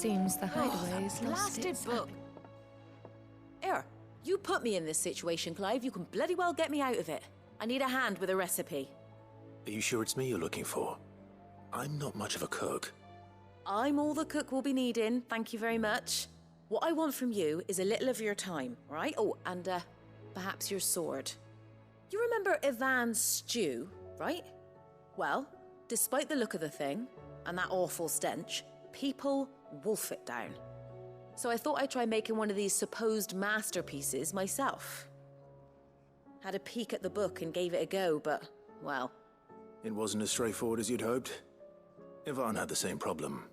Seems the hideaway is that lost blasted its book. Here, you put me in this situation, Clive. You can bloody well get me out of it. I need a hand with a recipe. Are you sure it's me you're looking for? I'm not much of a cook. I'm all the cook will be needing, thank you very much. What I want from you is a little of your time, right? Oh, and perhaps your sword. You remember Ivan's stew, right? Well, despite the look of the thing, and that awful stench, people wolf it down. So I thought I'd try making one of these supposed masterpieces myself. Had a peek at the book and gave it a go, but, well... It wasn't as straightforward as you'd hoped. Ivan had the same problem.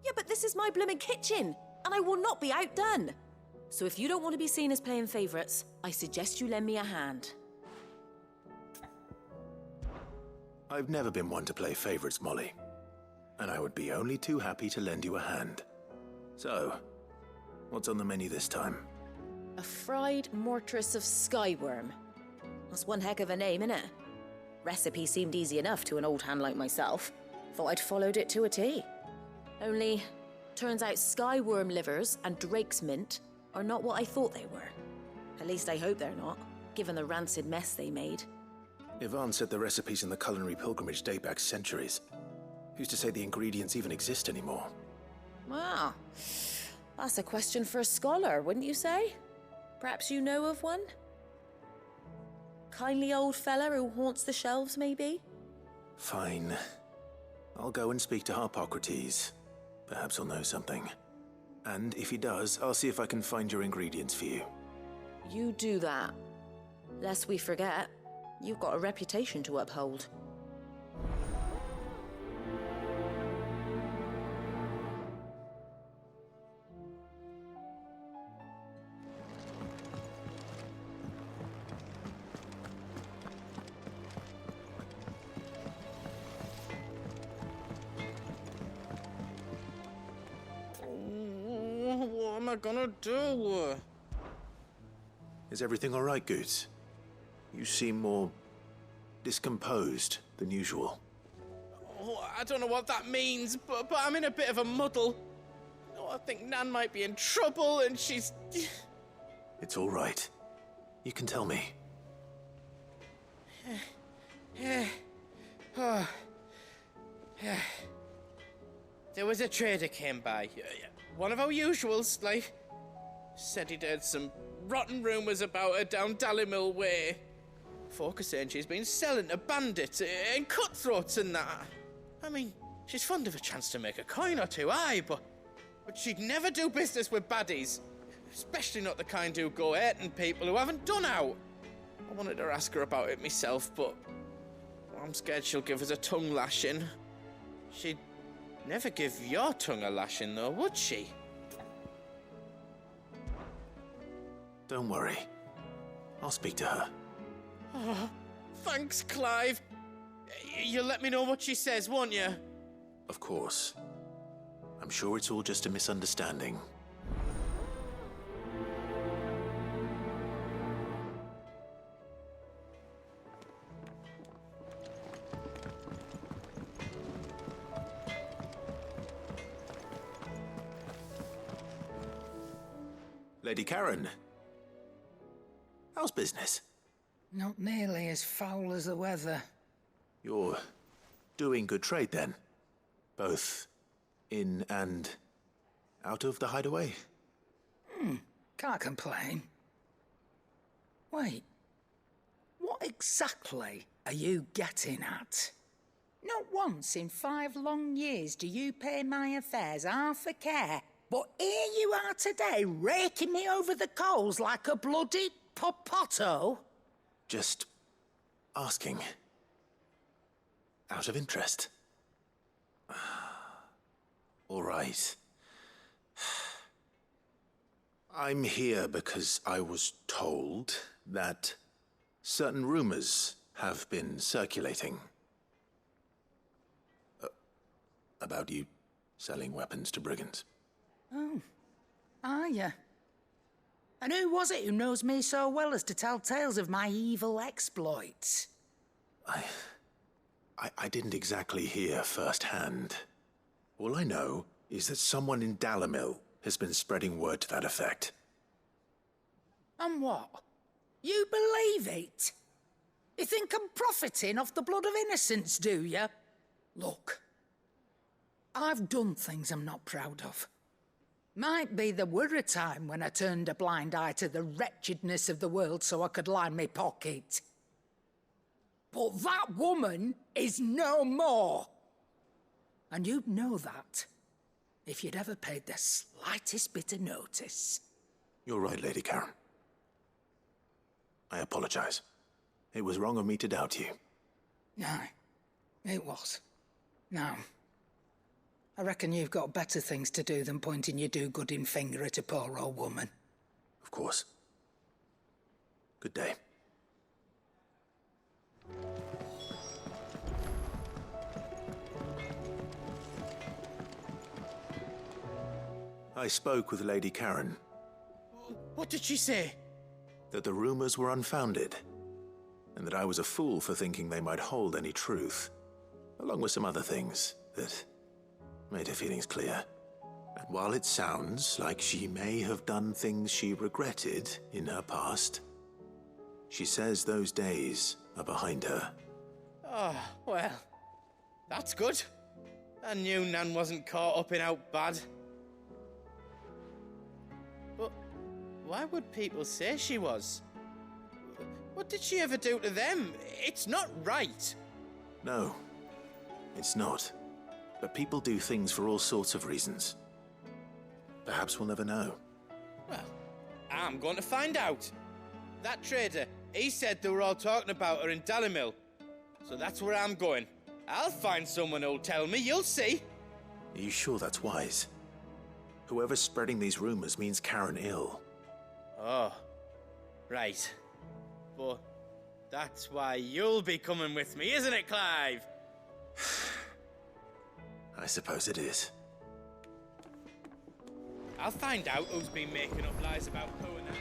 Yeah, but this is my blimmin' kitchen, and I will not be outdone. So if you don't want to be seen as playing favourites, I suggest you lend me a hand. I've never been one to play favourites, Molly. And I would be only too happy to lend you a hand. So, what's on the menu this time? A fried mortress of skyworm. That's one heck of a name, innit? Recipe seemed easy enough to an old hand like myself. Thought I'd followed it to a T. Only, turns out skyworm livers and drake's mint are not what I thought they were. At least I hope they're not, given the rancid mess they made. Ivan said the recipes in the culinary pilgrimage date back centuries. Who's to say the ingredients even exist anymore? Wow. That's a question for a scholar, wouldn't you say? Perhaps you know of one? Kindly old fella who haunts the shelves, maybe? Fine. I'll go and speak to Harpocrates. Perhaps he'll know something. And if he does, I'll see if I can find your ingredients for you. You do that. Lest we forget, you've got a reputation to uphold. What am I gonna do? Is everything all right, Goots? You seem more discomposed than usual. Oh, I don't know what that means, but I'm in a bit of a muddle. Oh, I think Nan might be in trouble and she's... It's all right. You can tell me. There was a trader came by. One of our usuals, like. Said he'd heard some rotten rumours about her down Dallymill Way. Folk are saying she's been selling to bandits and cutthroats and that. I mean, she's fond of a chance to make a coin or two, aye, but she'd never do business with baddies. Especially not the kind who go hurting people who haven't done out. I wanted to ask her about it myself, but I'm scared she'll give us a tongue lashing. She'd never give your tongue a lashing, though, would she? Don't worry. I'll speak to her. Oh, thanks, Clive. You'll let me know what she says, won't you? Of course. I'm sure it's all just a misunderstanding. Lady Karen, how's business? Not nearly as foul as the weather. You're doing good trade then? Both in and out of the hideaway? Can't complain. Wait, what exactly are you getting at? Not once in 5 long years do you pay my affairs half a care. But here you are today, raking me over the coals like a bloody popoto. Just asking. Out of interest. All right. I'm here because I was told that certain rumors have been circulating. About you selling weapons to brigands. Oh, are you? And who was it who knows me so well as to tell tales of my evil exploits? I didn't exactly hear firsthand. All I know is that someone in Dalimil has been spreading word to that effect. And what? You believe it? You think I'm profiting off the blood of innocents, do you? Look, I've done things I'm not proud of. Might be there were a time when I turned a blind eye to the wretchedness of the world so I could line my pocket. But that woman is no more. And you'd know that if you'd ever paid the slightest bit of notice. You're right, Lady Karen. I apologize. It was wrong of me to doubt you. No, it was. Now, I reckon you've got better things to do than pointing your do-gooding finger at a poor old woman. Of course. Good day. I spoke with Lady Karen. What did she say? That the rumors were unfounded, and that I was a fool for thinking they might hold any truth, along with some other things that made her feelings clear. And while it sounds like she may have done things she regretted in her past, she says those days are behind her. Oh, well, that's good. I knew Nan wasn't caught up in out bad. But why would people say she was? What did she ever do to them? It's not right. No, it's not. But people do things for all sorts of reasons. Perhaps we'll never know. Well, I'm going to find out. That trader, he said they were all talking about her in Dalimil. So that's where I'm going. I'll find someone who'll tell me, you'll see. Are you sure that's wise? Whoever's spreading these rumors means Karen ill. Oh, right. But that's why you'll be coming with me, isn't it, Clive? I suppose it is. I'll find out who's been making up lies about who and that.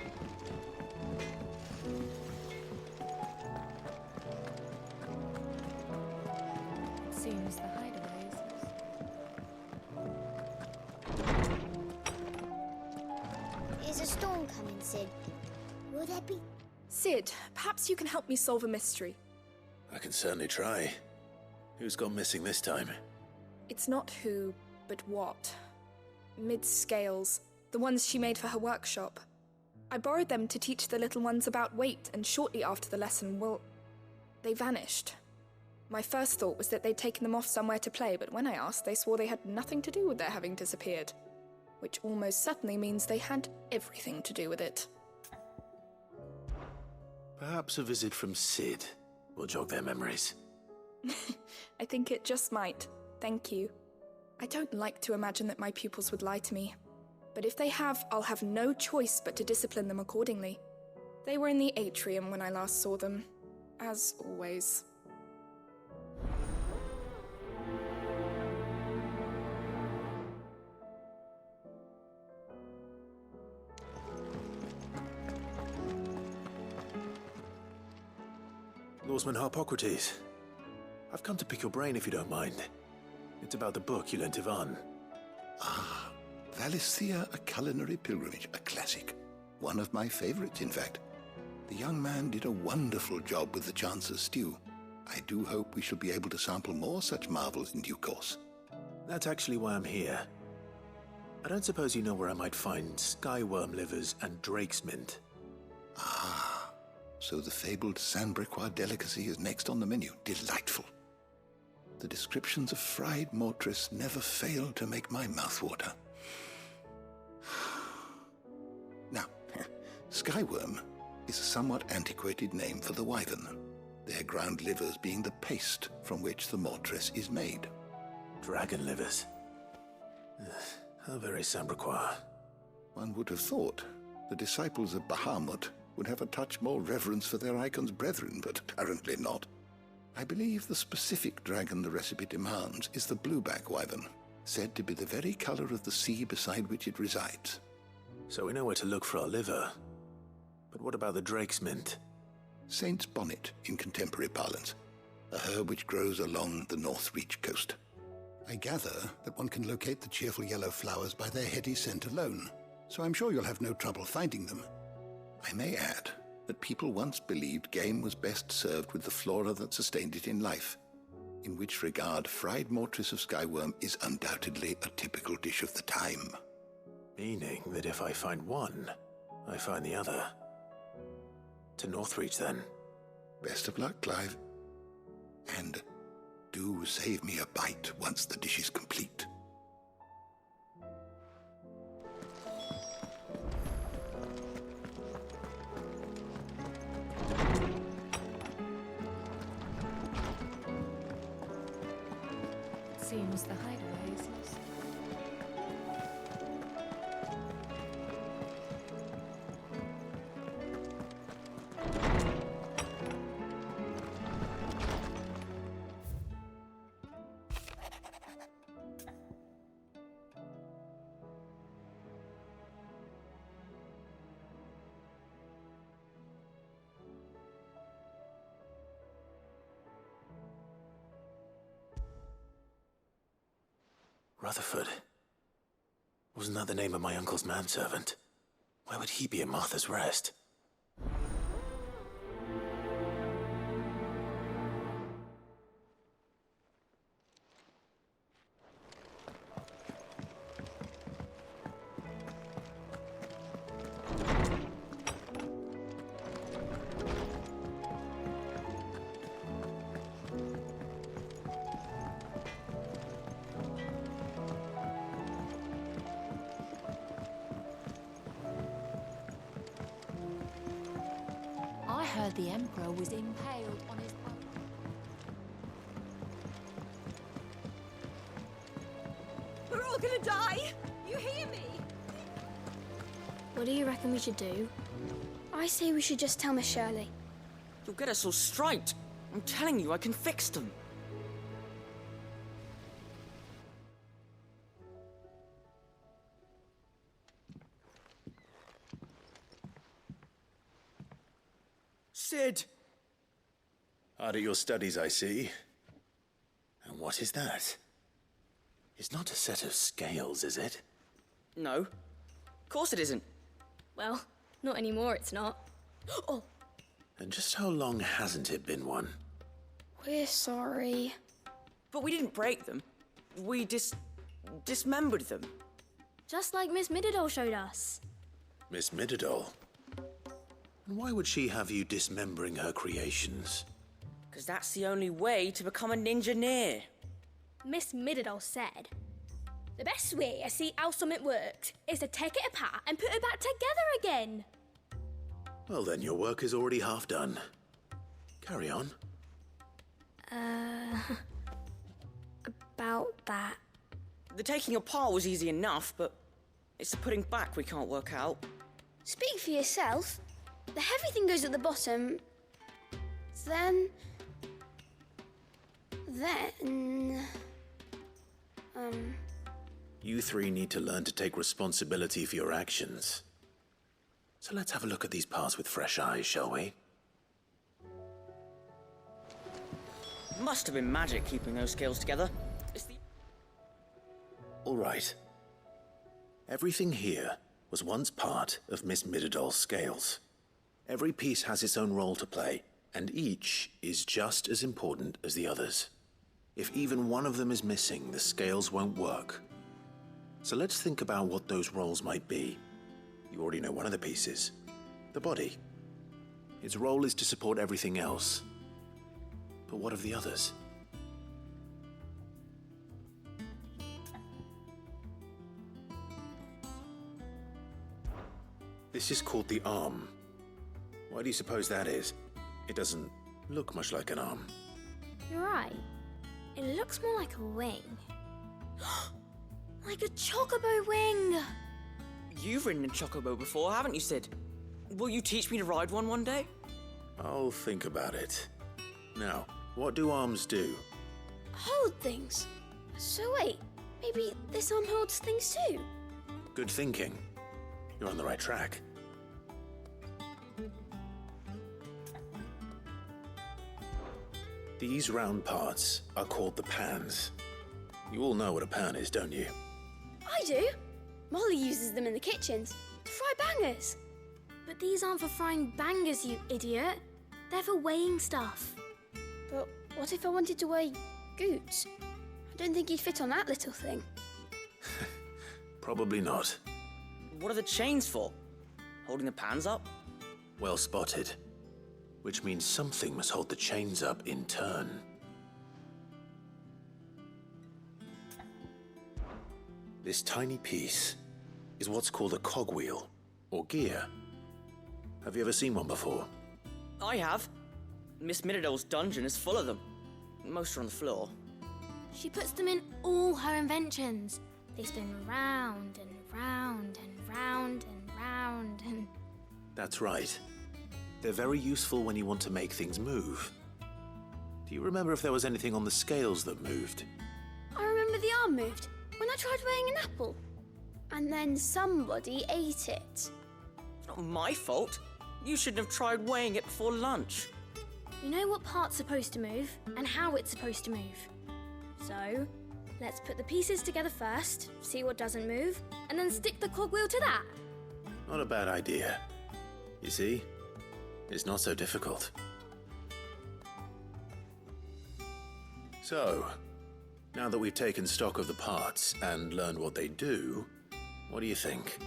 Seems the hideaway Is a storm coming, Sid? Will there be... Sid, perhaps you can help me solve a mystery. I can certainly try. Who's gone missing this time? It's not who, but what. Mid-scales, the ones she made for her workshop. I borrowed them to teach the little ones about weight, and shortly after the lesson, well, they vanished. My first thought was that they'd taken them off somewhere to play, but when I asked, they swore they had nothing to do with their having disappeared. Which almost certainly means they had everything to do with it. Perhaps a visit from Sid will jog their memories. I think it just might. Thank you. I don't like to imagine that my pupils would lie to me. But if they have, I'll have no choice but to discipline them accordingly. They were in the atrium when I last saw them. As always. Lawsman Harpocrates, I've come to pick your brain if you don't mind. It's about the book you lent Ivan. Ah, Valisthea, A Culinary Pilgrimage, a classic. One of my favorites, in fact. The young man did a wonderful job with the Chance's stew. I do hope we shall be able to sample more such marvels in due course. That's actually why I'm here. I don't suppose you know where I might find skyworm livers and drake's mint. Ah, so the fabled Sandbrequois delicacy is next on the menu. Delightful. The descriptions of fried mortress never fail to make my mouth water. Now, skyworm is a somewhat antiquated name for the wyvern, their ground livers being the paste from which the mortress is made. Dragon livers. How very Sandbrequois. One would have thought the disciples of Bahamut would have a touch more reverence for their icon's brethren, but apparently not. I believe the specific dragon the recipe demands is the blueback wyvern, said to be the very color of the sea beside which it resides. So we know where to look for our liver. But what about the drake's mint? Saint's bonnet in contemporary parlance, a herb which grows along the North Reach coast. I gather that one can locate the cheerful yellow flowers by their heady scent alone, so I'm sure you'll have no trouble finding them. I may add that people once believed game was best served with the flora that sustained it in life, in which regard fried mortress of skyworm is undoubtedly a typical dish of the time. Meaning that if I find one, I find the other. To Northreach, then. Best of luck, Clive. And do save me a bite once the dish is complete. Seems the hideaway is lost. Rutherford. Wasn't that the name of my uncle's manservant? Why would he be at Martha's Rest? I heard the Emperor was impaled on his own. We're all gonna die! You hear me? What do you reckon we should do? I say we should just tell Miss Shirley. You'll get us all striped. I'm telling you, I can fix them. Sid! Hard at your studies, I see. And what is that? It's not a set of scales, is it? No. Of course it isn't. Well, not anymore, it's not. Oh, And just how long hasn't it been one? we're sorry. But we didn't break them. We dismembered them. Just like Miss Middledore showed us. Miss Middledore? Why would she have you dismembering her creations? Because that's the only way to become a ninja-neer. Miss Middledore said, the best way to see how something works is to take it apart and put it back together again. Well then, your work is already half done. Carry on. About that. The taking apart was easy enough, but it's the putting back we can't work out. Speak for yourself. The heavy thing goes at the bottom. Then... You three need to learn to take responsibility for your actions. So let's have a look at these parts with fresh eyes, shall we? Must have been magic keeping those scales together. It's the... All right. Everything here was once part of Miss Middadole's scales. Every piece has its own role to play, and each is just as important as the others. If even one of them is missing, the scales won't work. So let's think about what those roles might be. You already know one of the pieces. The body. Its role is to support everything else. But what of the others? This is called the arm. Why do you suppose that is? It doesn't look much like an arm. You're right. It looks more like a wing. Like a chocobo wing! You've ridden a chocobo before, haven't you, Sid? Will you teach me to ride one day? I'll think about it. Now, what do arms do? Hold things. So wait, maybe this arm holds things too? Good thinking. You're on the right track. These round parts are called the pans. You all know what a pan is, don't you? I do. Molly uses them in the kitchens to fry bangers. But these aren't for frying bangers, you idiot. They're for weighing stuff. But what if I wanted to weigh goods? I don't think he'd fit on that little thing. Probably not. What are the chains for? Holding the pans up? Well spotted. Which means something must hold the chains up in turn. This tiny piece is what's called a cogwheel, or gear. Have you ever seen one before? I have. Miss Middledale's dungeon is full of them. Most are on the floor. She puts them in all her inventions. They spin round and round and round and round and... That's right. They're very useful when you want to make things move. Do you remember if there was anything on the scales that moved? I remember the arm moved when I tried weighing an apple. And then somebody ate it. It's not my fault. You shouldn't have tried weighing it before lunch. You know what part's supposed to move and how it's supposed to move. So, let's put the pieces together first, see what doesn't move, and then stick the cogwheel to that. Not a bad idea. You see? It's not so difficult. So, now that we've taken stock of the parts and learned what they do, what do you think?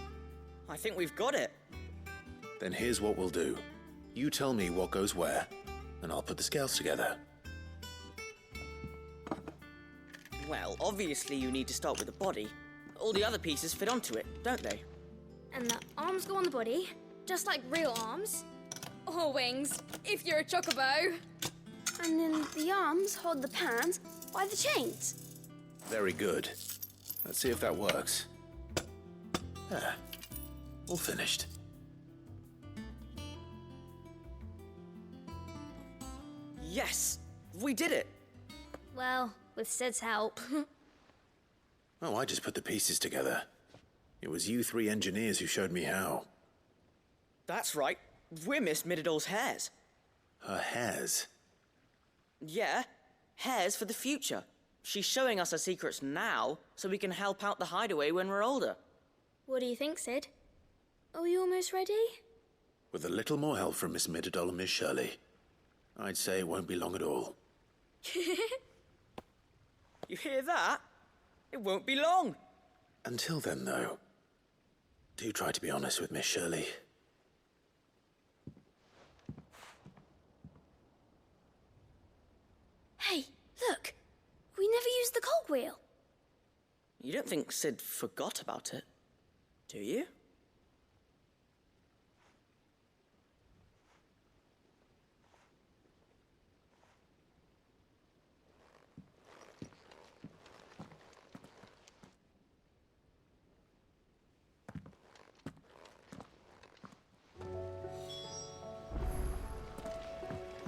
I think we've got it. Then here's what we'll do. You tell me what goes where, and I'll put the scales together. Well, obviously you need to start with the body. All the other pieces fit onto it, don't they? And the arms go on the body, just like real arms. Or wings, if you're a chocobo. And then the arms hold the pans by the chains. Very good. Let's see if that works. Ah, all finished. Yes! We did it! Well, with Sid's help. Oh, I just put the pieces together. It was you three engineers who showed me how. That's right. We're Miss Middledale's hares. Her hairs? Yeah, hares for the future. She's showing us her secrets now, so we can help out the hideaway when we're older. What do you think, Sid? Are we almost ready? With a little more help from Miss Middledale and Miss Shirley, I'd say it won't be long at all. You hear that? It won't be long. Until then, though, do try to be honest with Miss Shirley. Hey, look! We never used the cogwheel. You don't think Sid forgot about it, do you?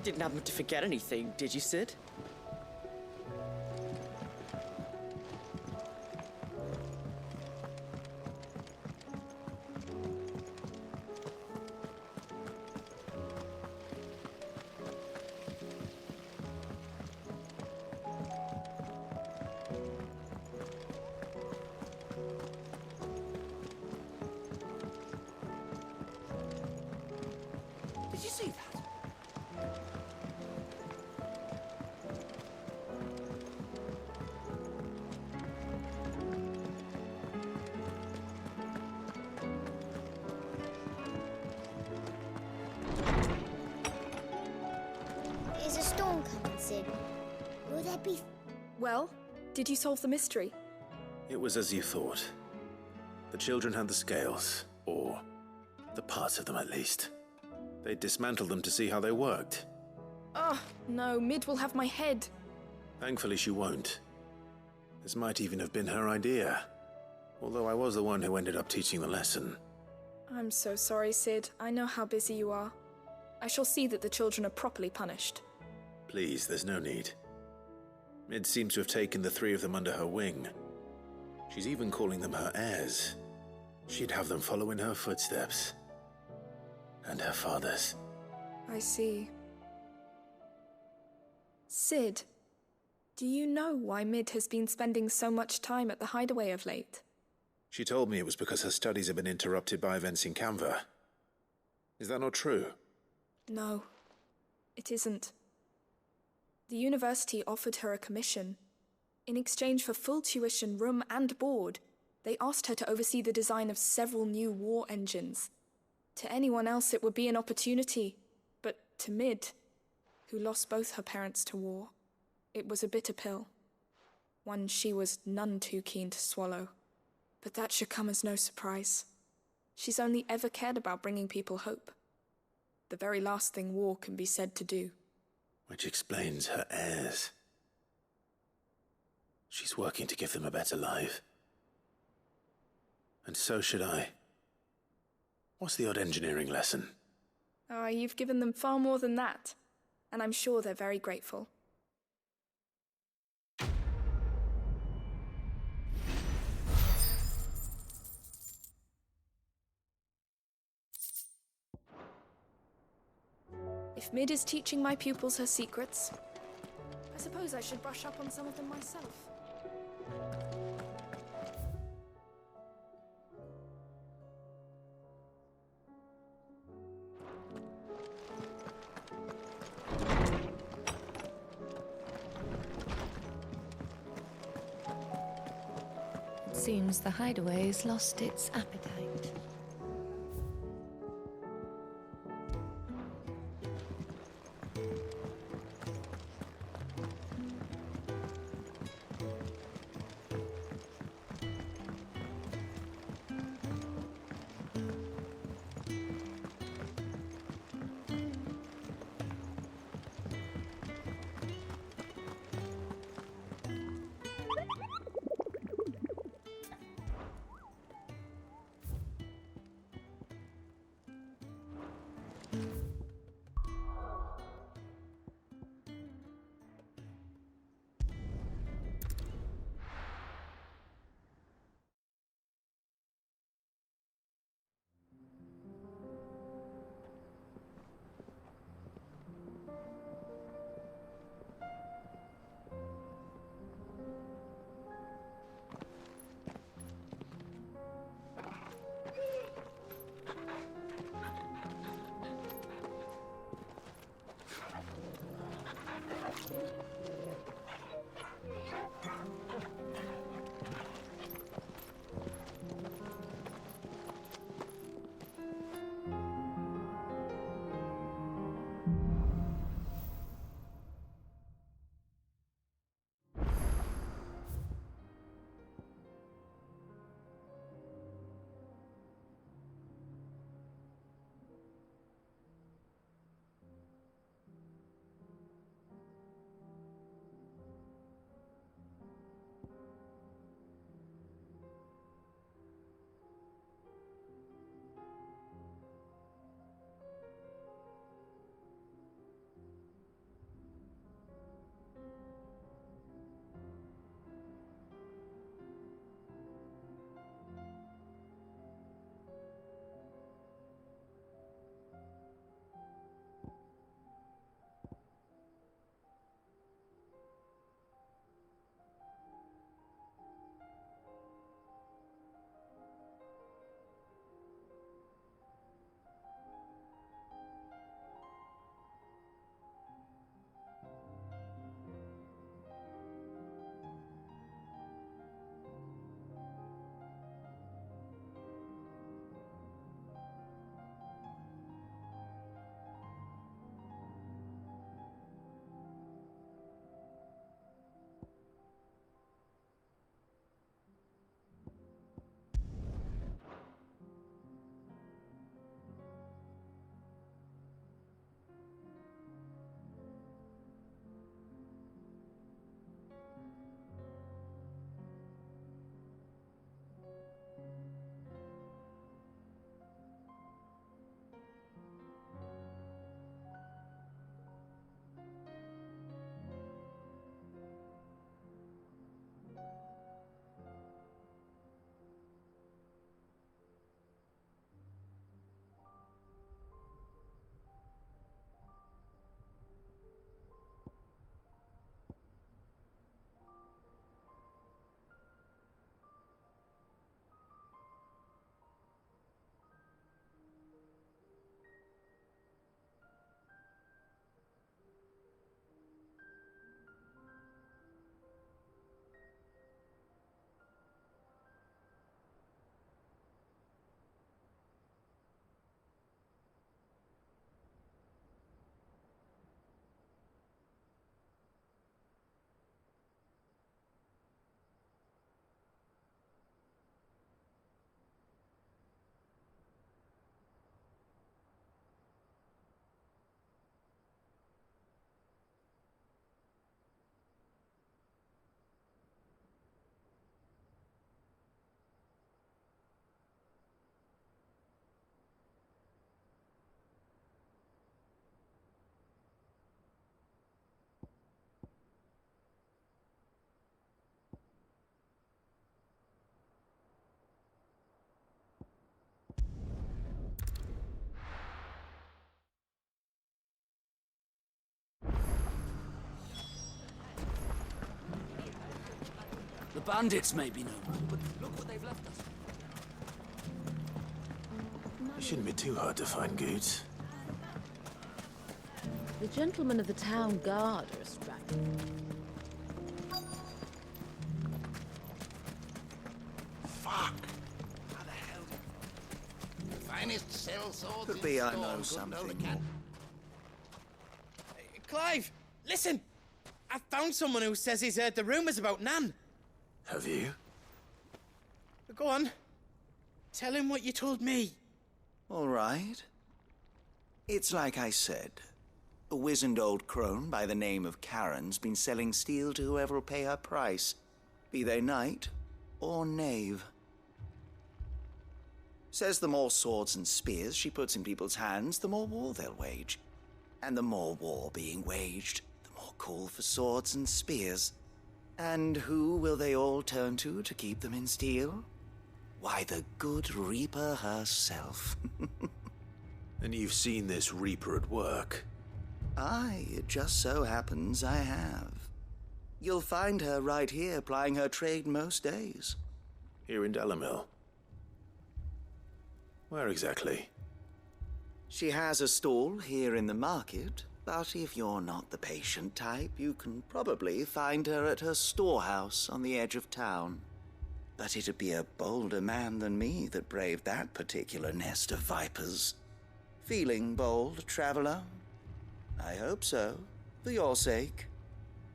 Didn't happen to forget anything, did you, Sid? Did you see that? Is a storm coming, Sid? Will there be... Well, did you solve the mystery? It was as you thought. The children had the scales, or the parts of them at least. They dismantled them to see how they worked. Oh, no, Mid will have my head. Thankfully she won't. This might even have been her idea. Although I was the one who ended up teaching the lesson. I'm so sorry, Sid. I know how busy you are. I shall see that the children are properly punished. Please, there's no need. Mid seems to have taken the three of them under her wing. She's even calling them her heirs. She'd have them follow in her footsteps. And her father's. I see. Sid, Do you know why Mid has been spending so much time at the hideaway of late? She told me it was because her studies have been interrupted by events in Canva. Is that not true? No, it isn't. The university offered her a commission. In exchange for full tuition, room and board, they asked her to oversee the design of several new war engines. To anyone else it would be an opportunity, but to Mid, who lost both her parents to war, it was a bitter pill. One she was none too keen to swallow. But that should come as no surprise. She's only ever cared about bringing people hope. The very last thing war can be said to do. Which explains her heirs. She's working to give them a better life. And so should I. What's the odd engineering lesson? Ah, you've given them far more than that. And I'm sure they're very grateful. If Mid is teaching my pupils her secrets, I suppose I should brush up on some of them myself. It seems the hideaway's lost its appetite. bandits may be no more, but look what they've left us. It shouldn't be too hard to find Goots. The gentlemen of the town guard are strapped. Fuck! How the hell did... The finest cell swords Could in be I Storm know couldn't something hold a more. candle. Clive, listen! I found someone who says he's heard the rumours about Nan. Have you? Go on. Tell him what you told me. All right. It's like I said. A wizened old crone by the name of Karen's been selling steel to whoever will pay her price, be they knight or knave. Says the more swords and spears she puts in people's hands, the more war they'll wage. And the more war being waged, the more call for swords and spears. And who will they all turn to keep them in steel? Why, the good Reaper herself. And you've seen this Reaper at work? Aye, it just so happens I have. You'll find her right here plying her trade most days. Here in Dalimil? Where exactly? She has a stall here in the market, but if you're not the patient type, you can probably find her at her storehouse on the edge of town. But it'd be a bolder man than me that braved that particular nest of vipers. Feeling bold, traveler? I hope so, for your sake.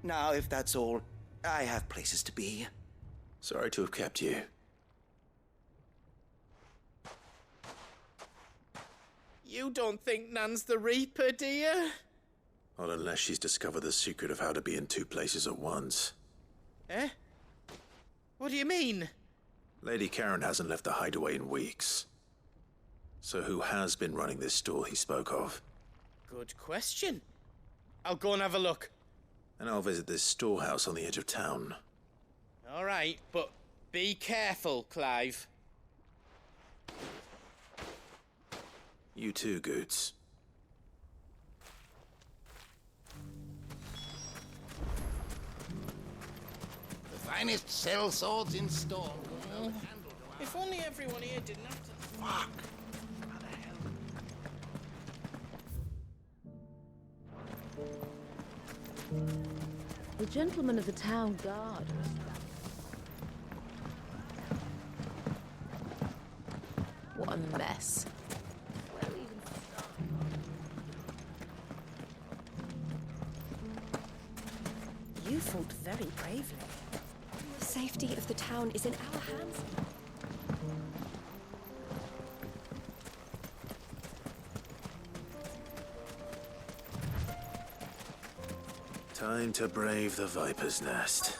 Now, if that's all, I have places to be. Sorry to have kept you. You don't think Nan's the Reaper, do you? Not unless she's discovered the secret of how to be in two places at once. Eh? What do you mean? Lady Karen hasn't left the hideaway in weeks. So who has been running this stall he spoke of? Good question. I'll go and have a look. And I'll visit this storehouse on the edge of town. All right, but be careful, Clive. You too, Goots. The finest cell swords in Storm couldn't hold a candle to If only everyone here didn't have to... Fuck! How the hell... The gentlemen of the town guard are strapped. What a mess. Where do we even start? You fought very bravely. The safety of the town is in our hands. Time to brave the Viper's Nest.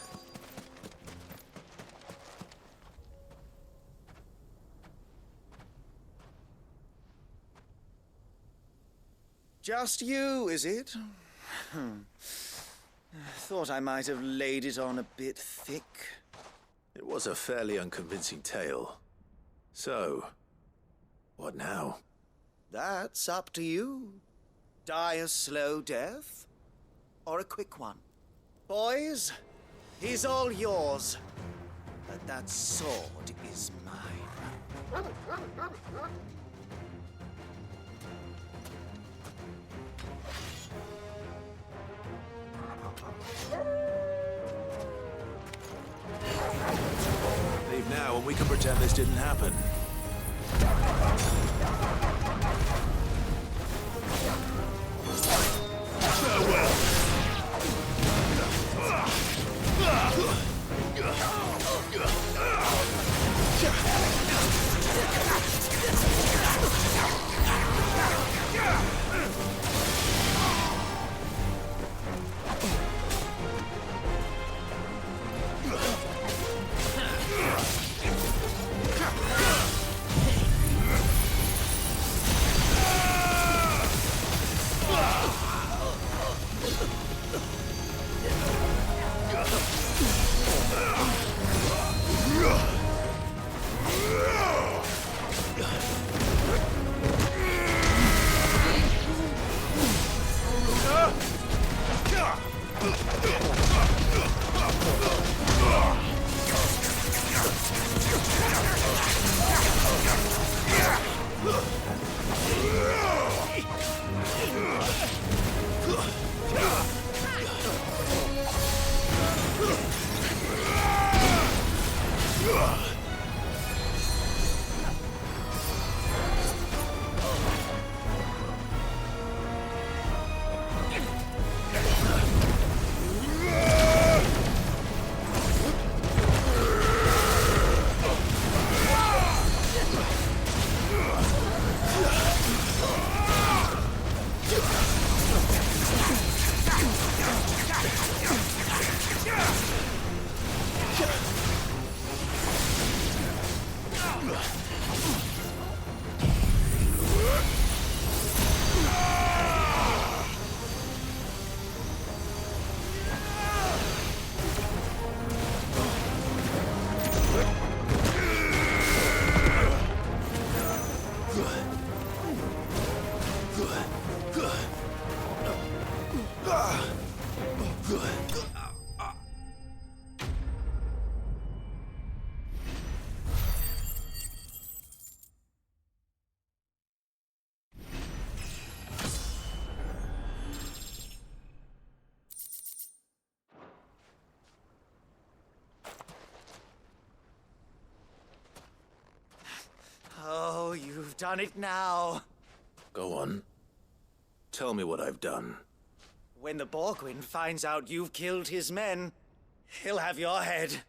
Just you, is it? Thought I might have laid it on a bit thick. It was a fairly unconvincing tale. So, what now? That's up to you. Die a slow death, or a quick one. Boys, he's all yours. But that sword is mine. Leave now and we can pretend this didn't happen. Farewell. done it now. Go on. Tell me what I've done. When the Borgwyn finds out you've killed his men, he'll have your head.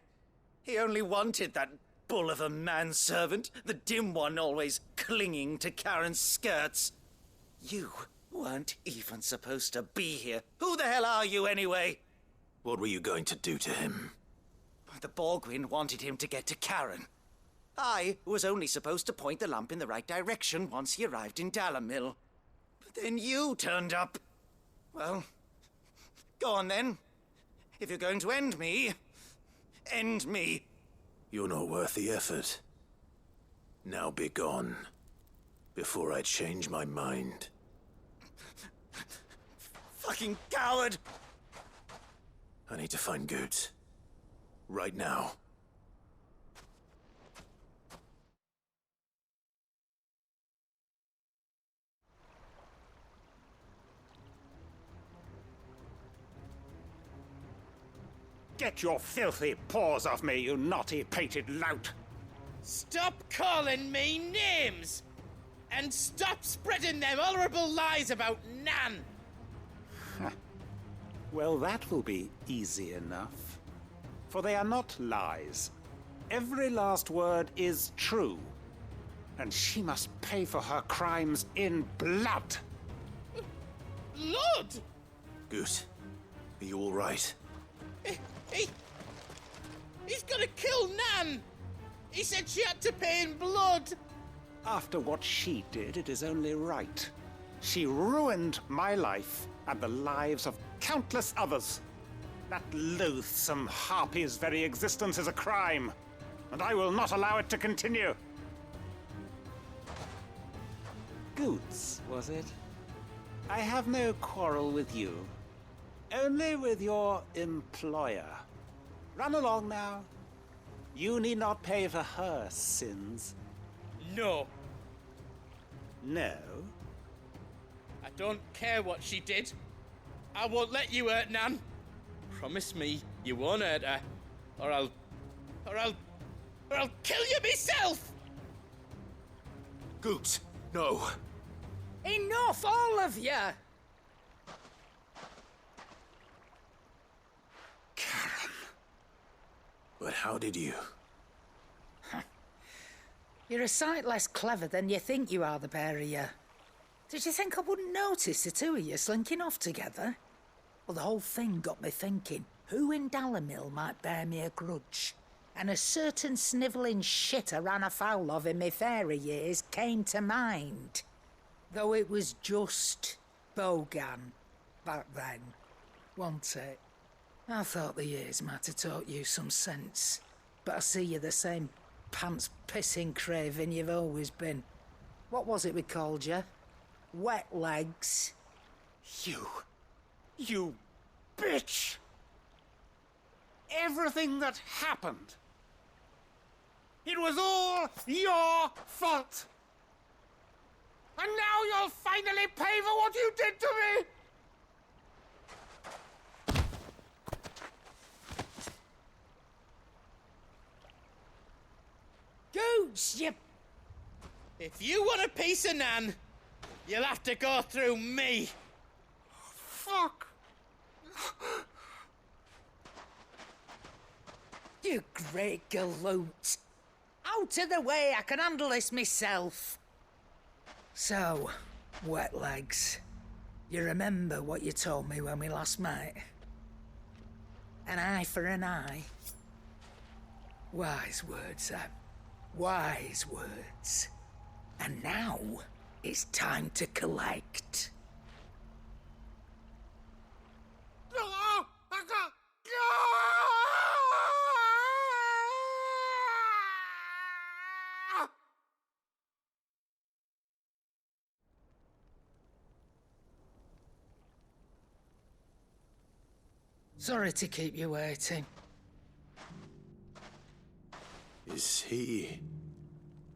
He only wanted that bull of a manservant, the dim one always clinging to Karen's skirts. You weren't even supposed to be here. Who the hell are you anyway? What were you going to do to him? The Borgwyn wanted him to get to Karen. I was only supposed to point the lamp in the right direction once he arrived in Dalamil. But then you turned up. Well, go on then. If you're going to end me, end me. You're not worth the effort. Now be gone, before I change my mind. Fucking coward! I need to find Goots. Right now. Get your filthy paws off me, you naughty-pated lout! Stop calling me names! And stop spreading them horrible lies about Nan! Well, that will be easy enough. For they are not lies. Every last word is true. And she must pay for her crimes in blood. Blood? Goot, are you all right? He's gonna kill Nan! He said she had to pay in blood! After what she did, it is only right. She ruined my life and the lives of countless others. That loathsome harpy's very existence is a crime, and I will not allow it to continue. Goots, was it? I have no quarrel with you. Only with your employer. Run along now. You need not pay for her sins. No. No? I don't care what she did. I won't let you hurt Nan. Promise me you won't hurt her, or I'll kill you myself! Goots, no. Enough, all of you! Karen. But how did you? You're a sight less clever than you think you are, the pair of you. Did you think I wouldn't notice the two of you slinking off together? Well, the whole thing got me thinking, who in Dalamil might bear me a grudge? And a certain snivelling shit I ran afoul of in my fairy years came to mind. Though it was just Bogan back then, wasn't it? I thought the years might have taught you some sense, but I see you're the same pants-pissing craven you've always been. What was it we called you? Wet legs? You bitch! Everything that happened, it was all your fault! And now you'll finally pay for what you did to me! Goots, you... If you want a piece of Nan, you'll have to go through me. Fuck! You great galoot. Out of the way, I can handle this myself. So, wet legs, you remember what you told me when we last met? An eye for an eye. Wise words, Sam. Wise words. And now, it's time to collect. Sorry to keep you waiting. Is he...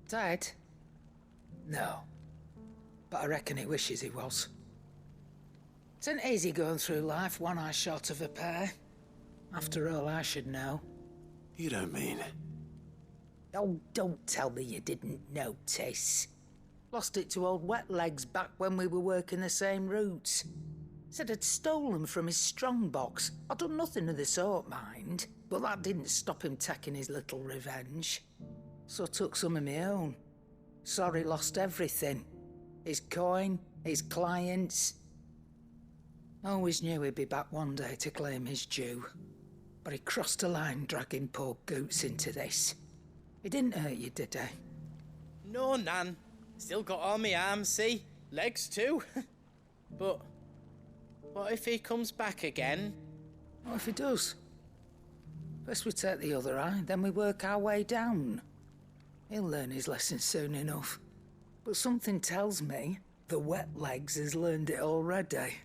Dead? No. But I reckon he wishes he was. It isn't easy going through life one eye short of a pair. After all, I should know. You don't mean... Oh, don't tell me you didn't notice. Lost it to old Wet Legs back when we were working the same routes. Said I'd stolen from his strongbox. I'd done nothing of the sort, mind, but that didn't stop him taking his little revenge. So I took some of my own. Sorry, lost everything. His coin, his clients. Always knew he'd be back one day to claim his due. But he crossed a line dragging poor Goots into this. He didn't hurt you, did he? No, Nan. Still got all my arms, see? Legs too. But what if he comes back again? What if he does? First we take the other eye, then we work our way down. He'll learn his lesson soon enough. But something tells me the Wet Legs has learned it already.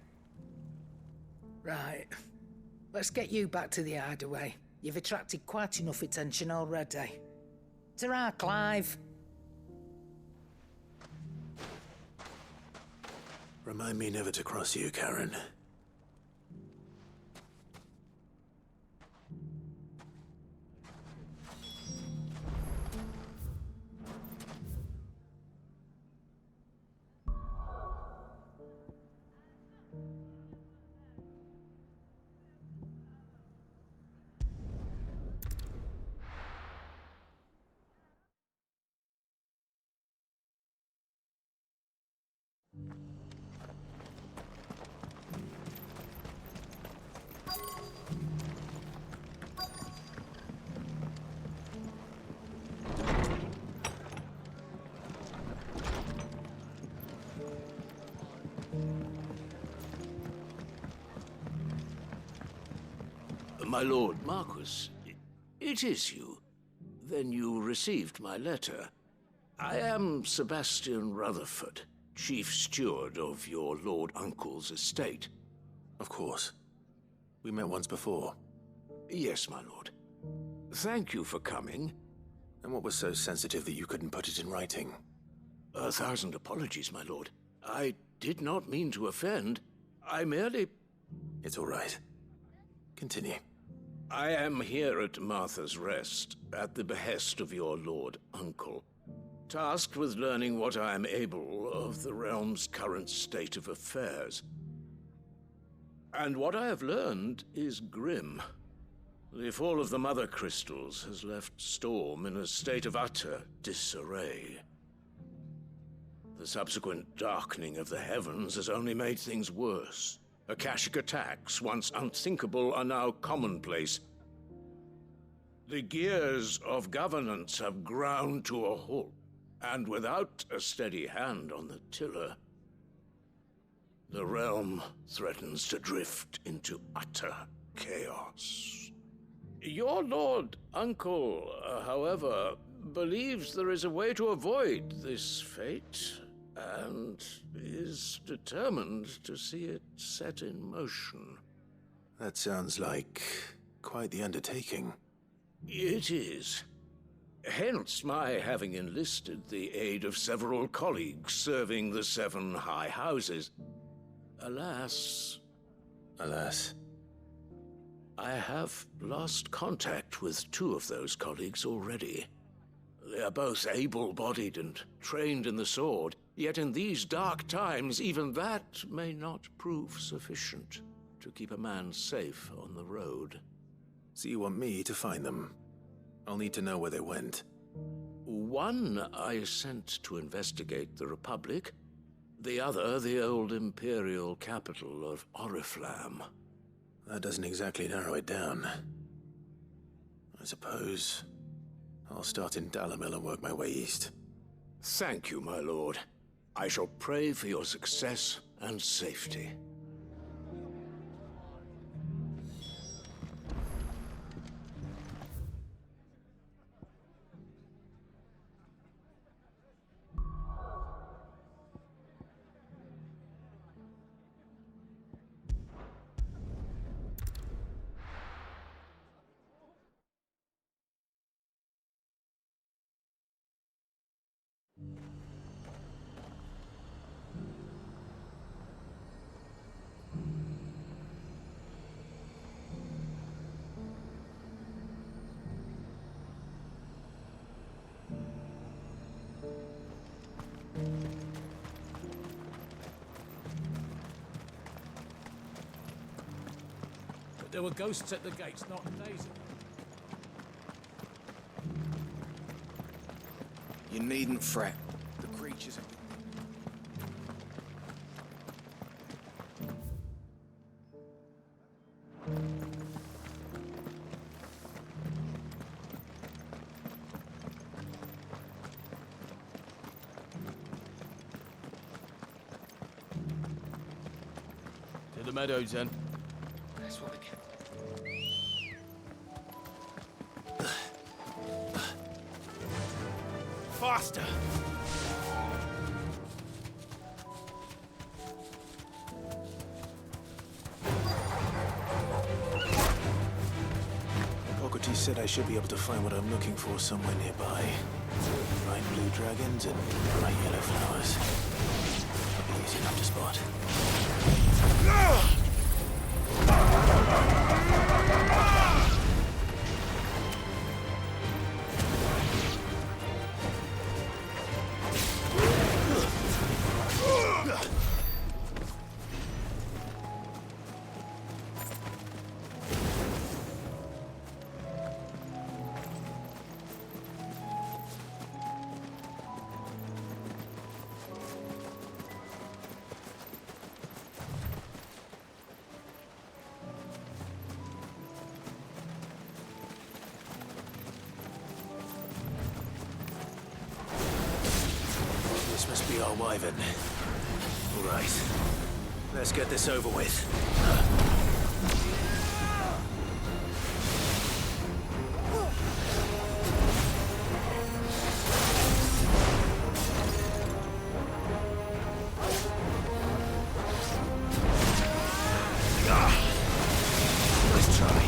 Right. Let's get you back to the hideaway. You've attracted quite enough attention already. Ta-ra, Clive. Remind me never to cross you, Karen. My lord Marquis, it is you. Then you received my letter. I am Sebastian Rutherford, chief steward of your lord uncle's estate. Of course. We met once before. Yes, my lord. Thank you for coming. And what was so sensitive that you couldn't put it in writing? 1,000 apologies, my lord. I did not mean to offend. I merely... It's all right. Continue. I am here at Martha's Rest, at the behest of your lord uncle, tasked with learning what I am able of the realm's current state of affairs. And what I have learned is grim. The fall of the Mother Crystals has left Storm in a state of utter disarray. The subsequent darkening of the heavens has only made things worse. Akashic attacks, once unthinkable, are now commonplace. The gears of governance have ground to a halt, and without a steady hand on the tiller, the realm threatens to drift into utter chaos. Your lord uncle, however, believes there is a way to avoid this fate, and is determined to see it set in motion. That sounds like quite the undertaking. It is. Hence my having enlisted the aid of several colleagues serving the 7 high houses. Alas... Alas? I have lost contact with 2 of those colleagues already. They are both able-bodied and trained in the sword, yet in these dark times, even that may not prove sufficient to keep a man safe on the road. So you want me to find them? I'll need to know where they went. One I sent to investigate the Republic, the other the old Imperial capital of Oriflamme. That doesn't exactly narrow it down. I suppose I'll start in Dalimil and work my way east. Thank you, my lord. I shall pray for your success and safety. There were ghosts at the gates not days ago. You needn't fret. The creatures are... To the meadows, then. That's what we get. Faster! Pockety said I should be able to find what I'm looking for somewhere nearby. Bright blue dragons and bright yellow flowers. Should be easy enough to spot. This must be our wyvern. All right. Let's get this over with. Let's try.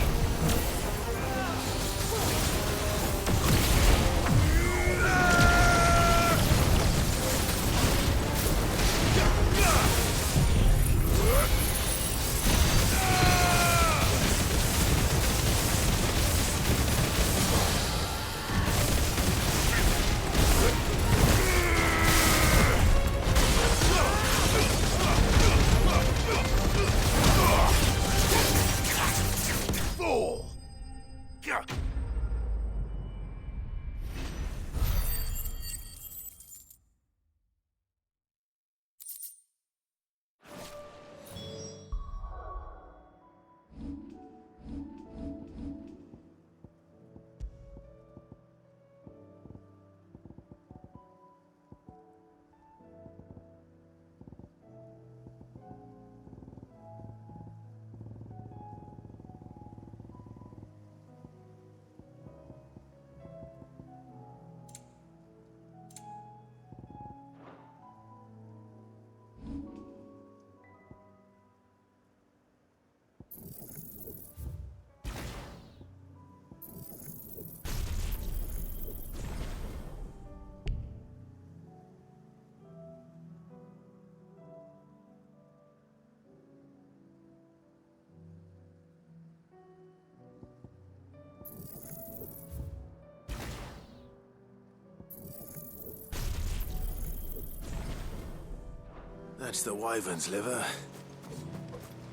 That's the wyvern's liver.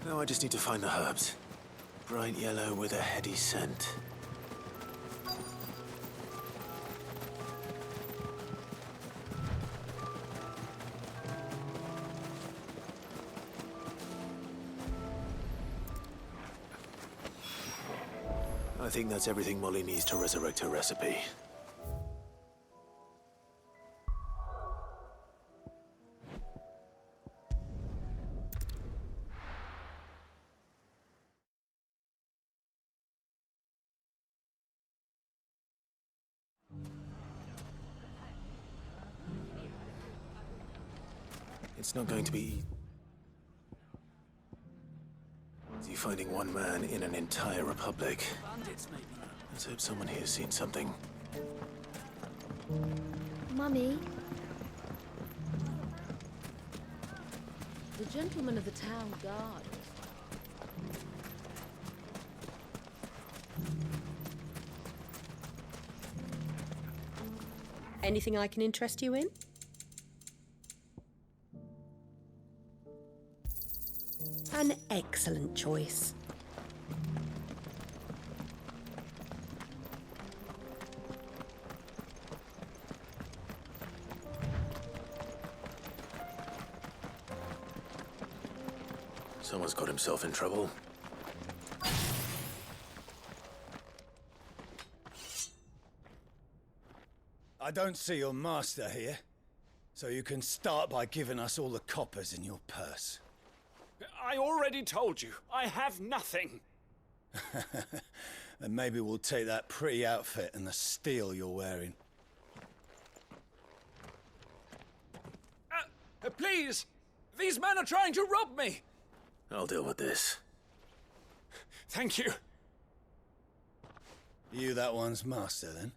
Now I just need to find the herbs. Bright yellow with a heady scent. I think that's everything Molly needs to resurrect her recipe. It's not going to be easy finding one man in an entire republic. Let's hope someone here's seen something. Mummy? The gentleman of the town guard. Anything I can interest you in? An excellent choice. Someone's got himself in trouble. I don't see your master here, so you can start by giving us all the coppers in your purse. I already told you, I have nothing. Then maybe we'll take that pretty outfit and the steel you're wearing. Please! These men are trying to rob me! I'll deal with this. Thank you. You that one's master, then?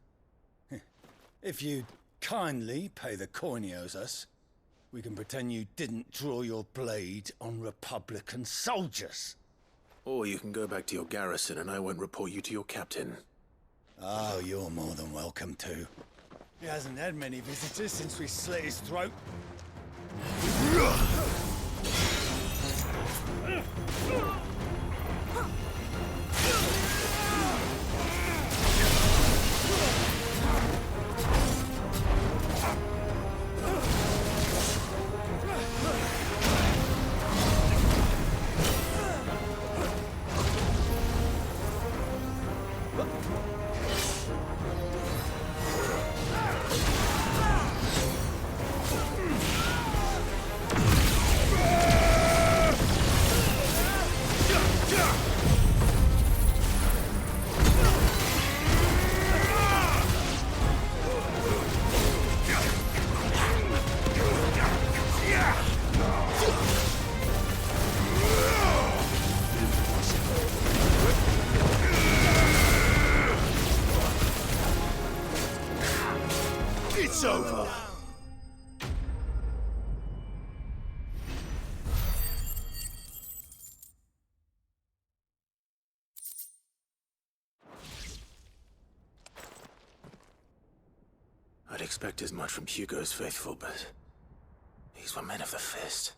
If you'd kindly pay the coin he owes us, we can pretend you didn't draw your blade on Republican soldiers. Or you can go back to your garrison and I won't report you to your captain. Oh, you're more than welcome to. He hasn't had many visitors since we slit his throat. It's over! I'd expect as much from Hugo's faithful, but these were men of the fist.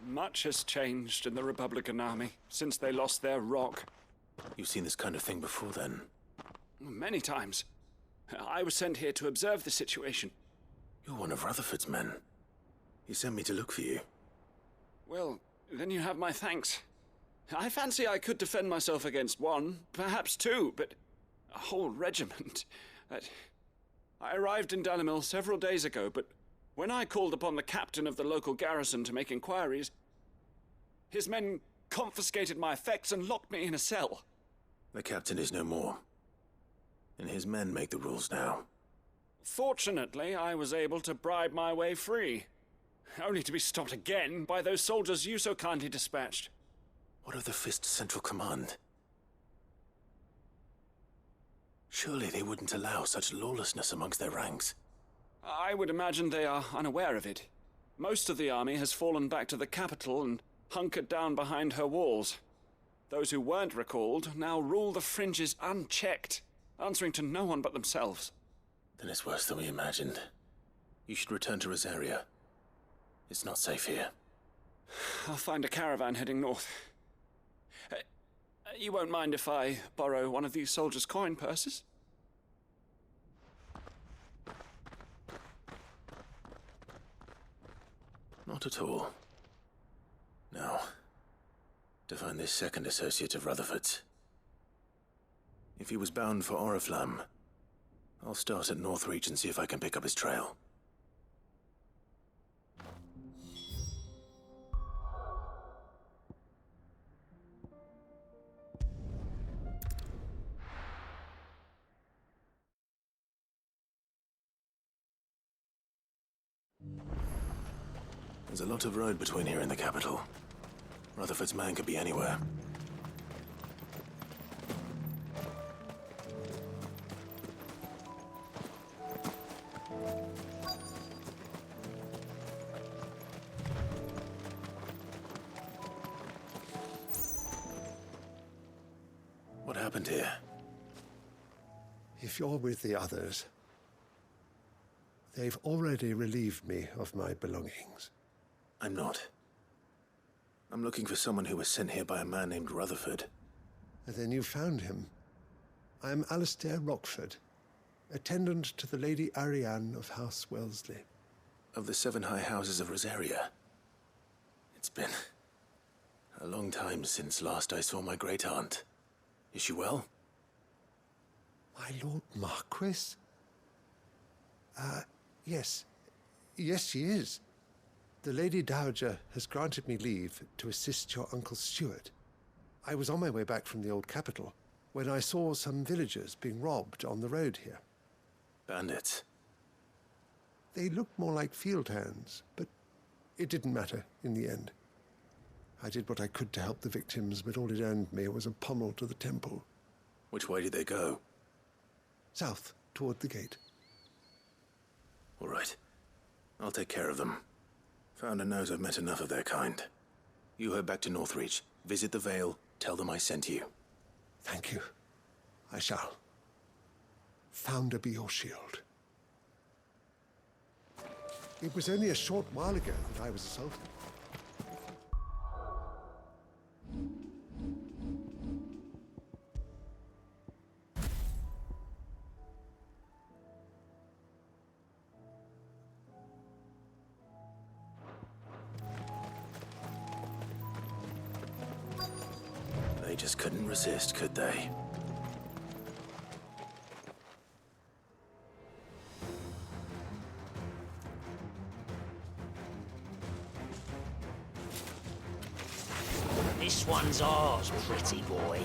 Much has changed in the Republican Army since they lost their rock. You've seen this kind of thing before, then? Many times. I was sent here to observe the situation. You're one of Rutherford's men. He sent me to look for you. Well, then you have my thanks. I fancy I could defend myself against one, perhaps two, but a whole regiment. I arrived in Dalimil several days ago, but when I called upon the captain of the local garrison to make inquiries, his men confiscated my effects and locked me in a cell. The captain is no more, and his men make the rules now. Fortunately, I was able to bribe my way free, only to be stopped again by those soldiers you so kindly dispatched. What of the Fist's Central Command? Surely they wouldn't allow such lawlessness amongst their ranks. I would imagine they are unaware of it. Most of the army has fallen back to the capital and hunkered down behind her walls. Those who weren't recalled now rule the fringes unchecked, answering to no one but themselves. Then it's worse than we imagined. You should return to Rosaria. It's not safe here. I'll find a caravan heading north. You won't mind if I borrow one of these soldiers' coin purses? Not at all. Now, to find this second associate of Rutherford's. If he was bound for Oriflamme, I'll start at Northreach and see if I can pick up his trail. There's a lot of road between here and the capital. Rutherford's man could be anywhere. What happened here? If you're with the others, they've already relieved me of my belongings. I'm not. I'm looking for someone who was sent here by a man named Rutherford. And then you found him. I am Alistair Rockford, attendant to the Lady Ariane of House Wellesley. Of the 7 high houses of Rosaria. It's been a long time since last I saw my great-aunt. Is she well? My Lord Marquis? Yes. Yes, she is. The Lady Dowager has granted me leave to assist your Uncle Stuart. I was on my way back from the old capital when I saw some villagers being robbed on the road here. Bandits? They looked more like field hands, but it didn't matter in the end. I did what I could to help the victims, but all it earned me was a pommel to the temple. Which way did they go? South, toward the gate. All right. I'll take care of them. Founder knows I've met enough of their kind. You head back to Northreach, visit the Vale, tell them I sent you. Thank you. I shall. Founder be your shield. It was only a short while ago that I was assaulted. They just couldn't resist, could they? This one's ours, pretty boy.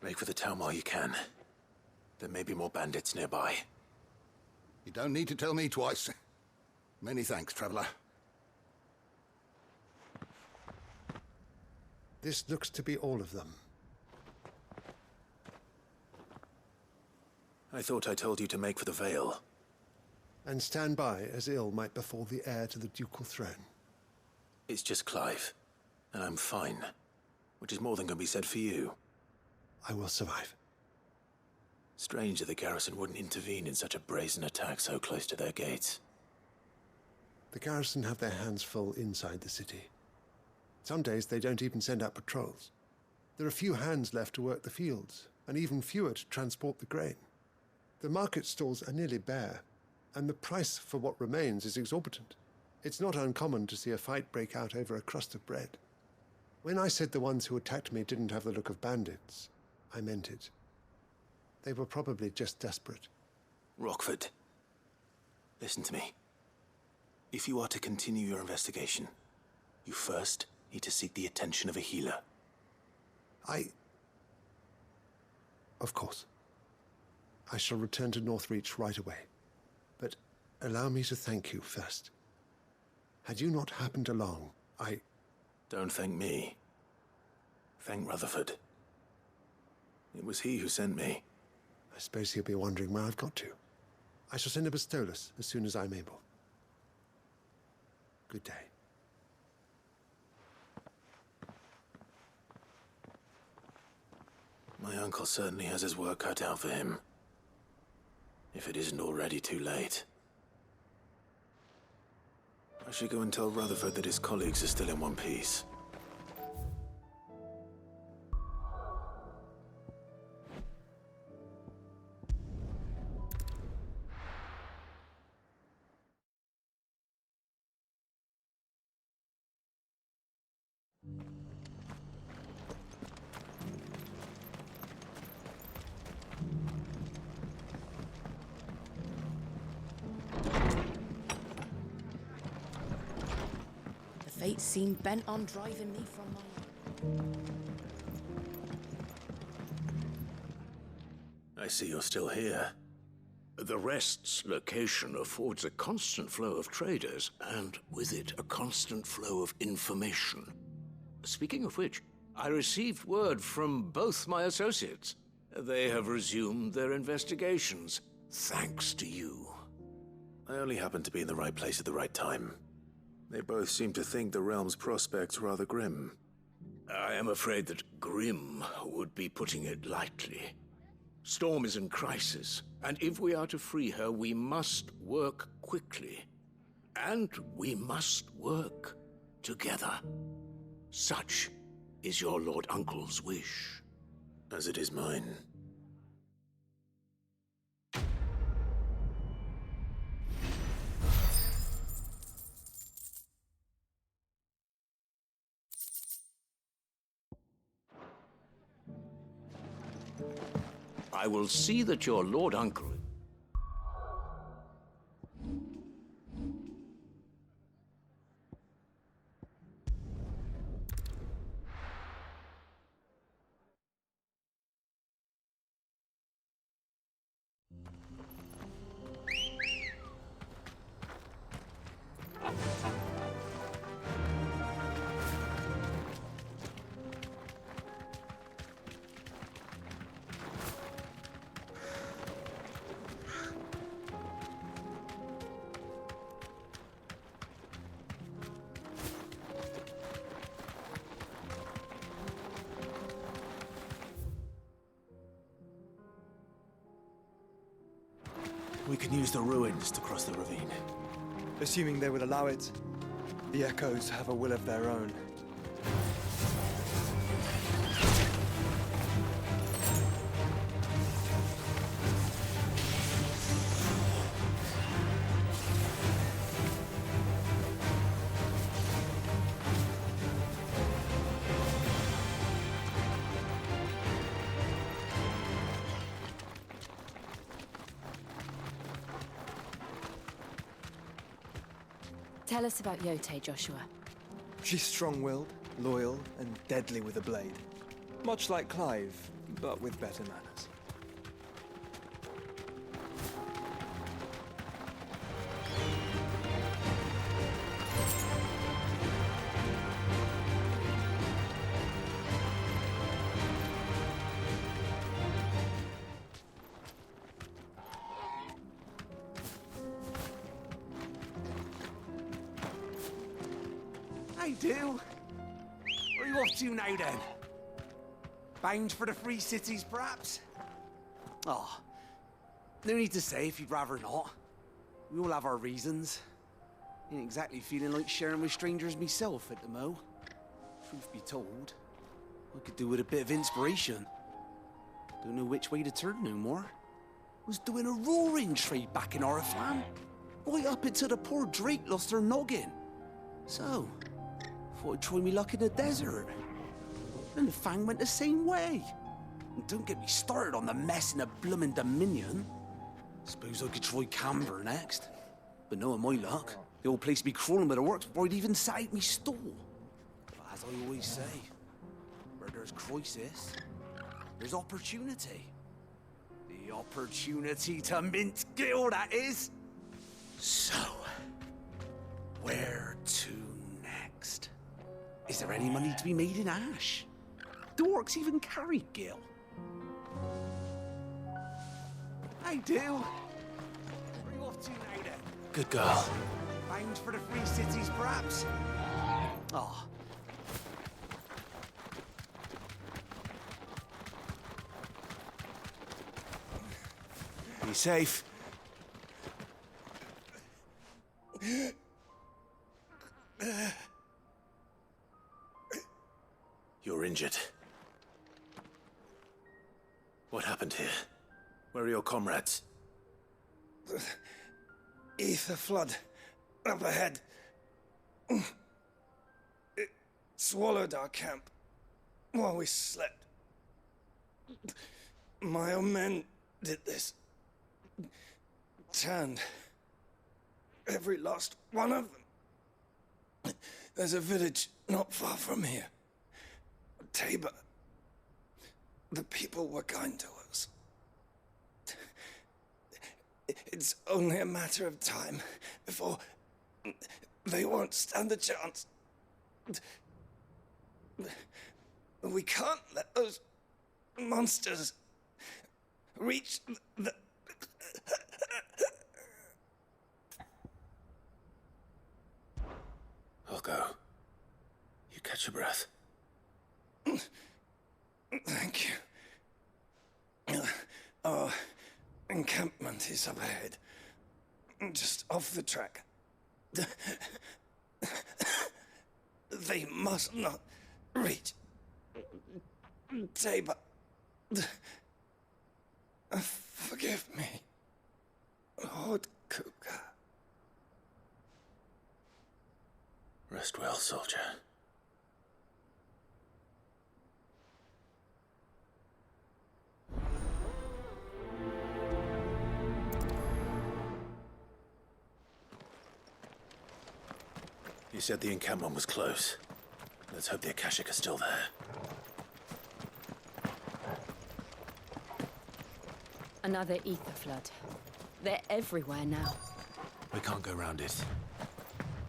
Make for the town while you can. There may be more bandits nearby. You don't need to tell me twice. Many thanks, traveler. This looks to be all of them. I thought I told you to make for the Vale. And stand by as ill might befall the heir to the ducal throne. It's just Clive, and I'm fine. Which is more than can be said for you. I will survive. Strange that the garrison wouldn't intervene in such a brazen attack so close to their gates. The garrison have their hands full inside the city. Some days they don't even send out patrols. There are few hands left to work the fields, and even fewer to transport the grain. The market stalls are nearly bare, and the price for what remains is exorbitant. It's not uncommon to see a fight break out over a crust of bread. When I said the ones who attacked me didn't have the look of bandits, I meant it. They were probably just desperate. Rockford, listen to me. If you are to continue your investigation, you first need to seek the attention of a healer. Of course. I shall return to Northreach right away. But allow me to thank you first. Had you not happened along, Don't thank me. Thank Rutherford. It was he who sent me. I suppose he'll be wondering where I've got to. I shall send a Bastolus as soon as I'm able. Good day. My uncle certainly has his work cut out for him. If it isn't already too late. I should go and tell Rutherford that his colleagues are still in one piece. The fates seem bent on driving me from my... I see you're still here. The Rest's location affords a constant flow of traders, and with it, a constant flow of information. Speaking of which, I received word from both my associates. They have resumed their investigations, thanks to you. I only happened to be in the right place at the right time. They both seem to think the realm's prospects rather grim. I am afraid that grim would be putting it lightly. Storm is in crisis, and if we are to free her, we must work quickly. And we must work together. Such is your Lord Uncle's wish. As it is mine. I will see that your Lord Uncle... We can use the ruins to cross the ravine. Assuming they would allow it. The Echoes have a will of their own. Tell us about Yote, Joshua. She's strong-willed, loyal, and deadly with a blade. Much like Clive, but with better manners. I do. Where are you off to now, then? Bound for the Free Cities, perhaps? Oh, no need to say if you'd rather not. We all have our reasons. Ain't exactly feeling like sharing with strangers myself at the mo. Truth be told, I could do with a bit of inspiration. Don't know which way to turn no more. Was doing a roaring trade back in Oriflamme. Right up until the poor Drake lost her noggin. So, thought I'd try me luck in the desert. And the Fang went the same way. And don't get me started on the mess in the bloomin' Dominion. Suppose I could try Camber next. But knowing my luck, the old place be crawling with the works before I'd even set out me stall. But as I always say, where there's crisis, there's opportunity. The opportunity to mint Gil, that is. So, where to next? Is there any money to be made in Ash? Do orcs even carry Gil? I do. Where are you off to now, then? Good girl. Bound for the Free Cities, perhaps? Oh. Be safe. You're injured. What happened here? Where are your comrades? Ether flood. Up ahead. It swallowed our camp while we slept. My own men did this. Turned every last one of them. There's a village not far from here. Tabor. The people were kind to us. It's only a matter of time before they won't stand a chance. We can't let those monsters reach the... I'll go. You catch your breath. Thank you. Our encampment is up ahead. Just off the track. They must not reach Tabor. Forgive me, Lord Kupka. Rest well, soldier. You said the encampment was close. Let's hope the Akashic are still there. Another ether flood. They're everywhere now. We can't go round it.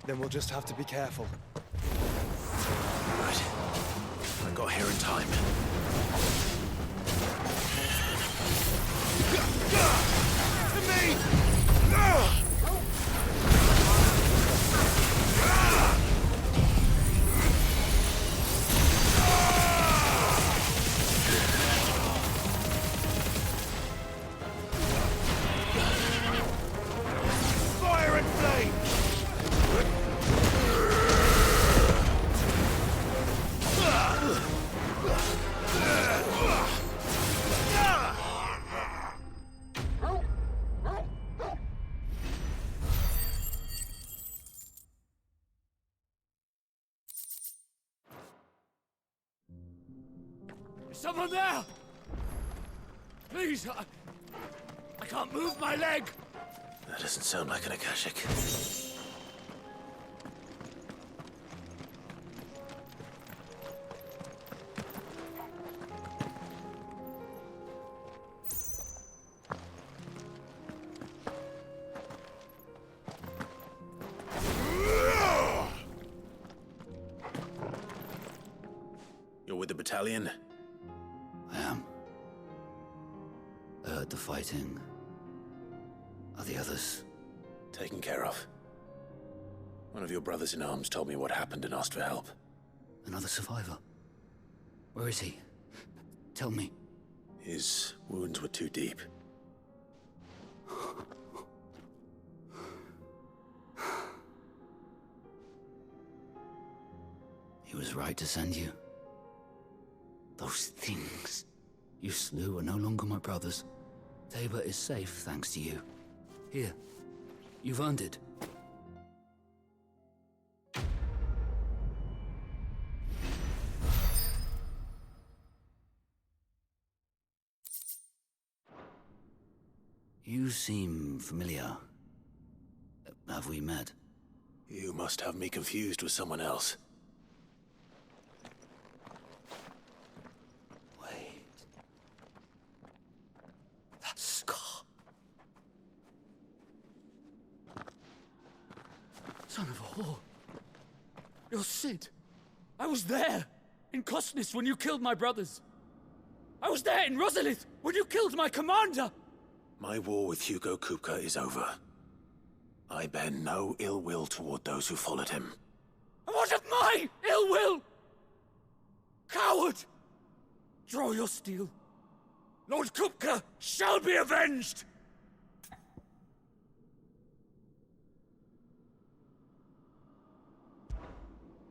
Then we'll just have to be careful. Right. I got here in time. To me! Fire and flame! Is someone there? Please, I can't move my leg. That doesn't sound like an Akashic. You're with the battalion? I am. I heard the fighting. Are the others? Taken care of. One of your brothers in arms told me what happened and asked for help. Another survivor? Where is he? Tell me. His wounds were too deep. He was right to send you. Those things you slew are no longer my brothers. Tabor is safe thanks to you. Here, you've earned it. You seem familiar. Have we met? You must have me confused with someone else. That scar. Son of a whore. You're Sid. I was there in Cosnes when you killed my brothers. I was there in Rosalith when you killed my commander. My war with Hugo Kupka is over. I bear no ill will toward those who followed him. And what of my ill will? Coward! Draw your steel. Lord Kupka shall be avenged!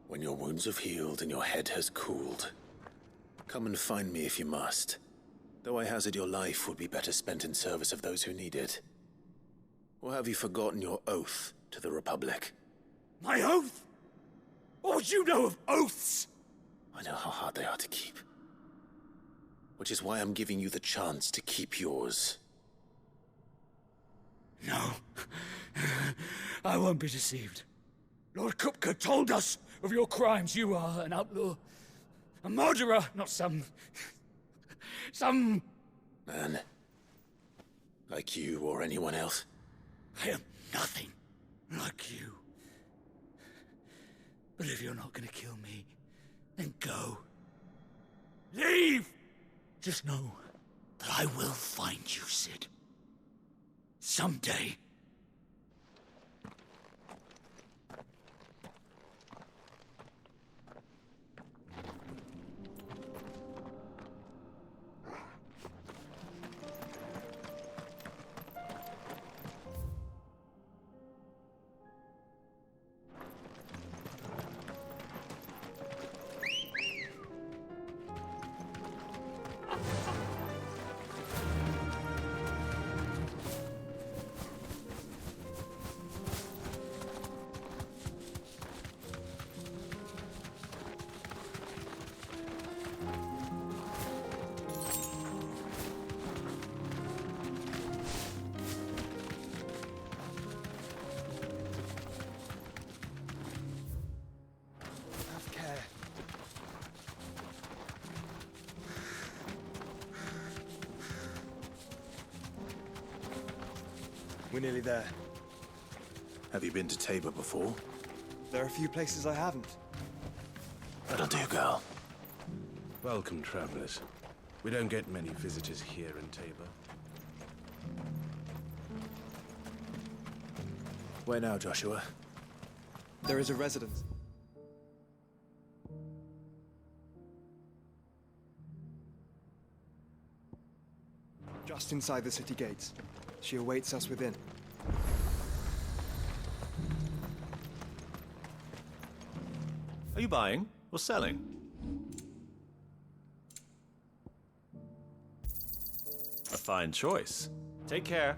When your wounds have healed and your head has cooled, come and find me if you must. Though I hazard your life would be better spent in service of those who need it. Or have you forgotten your oath to the Republic? My oath? What would you know of oaths? I know how hard they are to keep. Which is why I'm giving you the chance to keep yours. No. I won't be deceived. Lord Kupka told us of your crimes. You are an outlaw. A murderer, not some... Man. Like you or anyone else. I am nothing like you. But if you're not gonna kill me, then go. Leave! Just know that I will find you, Sid. Someday. We're nearly there. Have you been to Tabor before? There are a few places I haven't. That'll do, girl. Welcome, travelers. We don't get many visitors here in Tabor. Where now, Joshua? There is a residence. Just inside the city gates. She awaits us within. Are you buying or selling? A fine choice. Take care.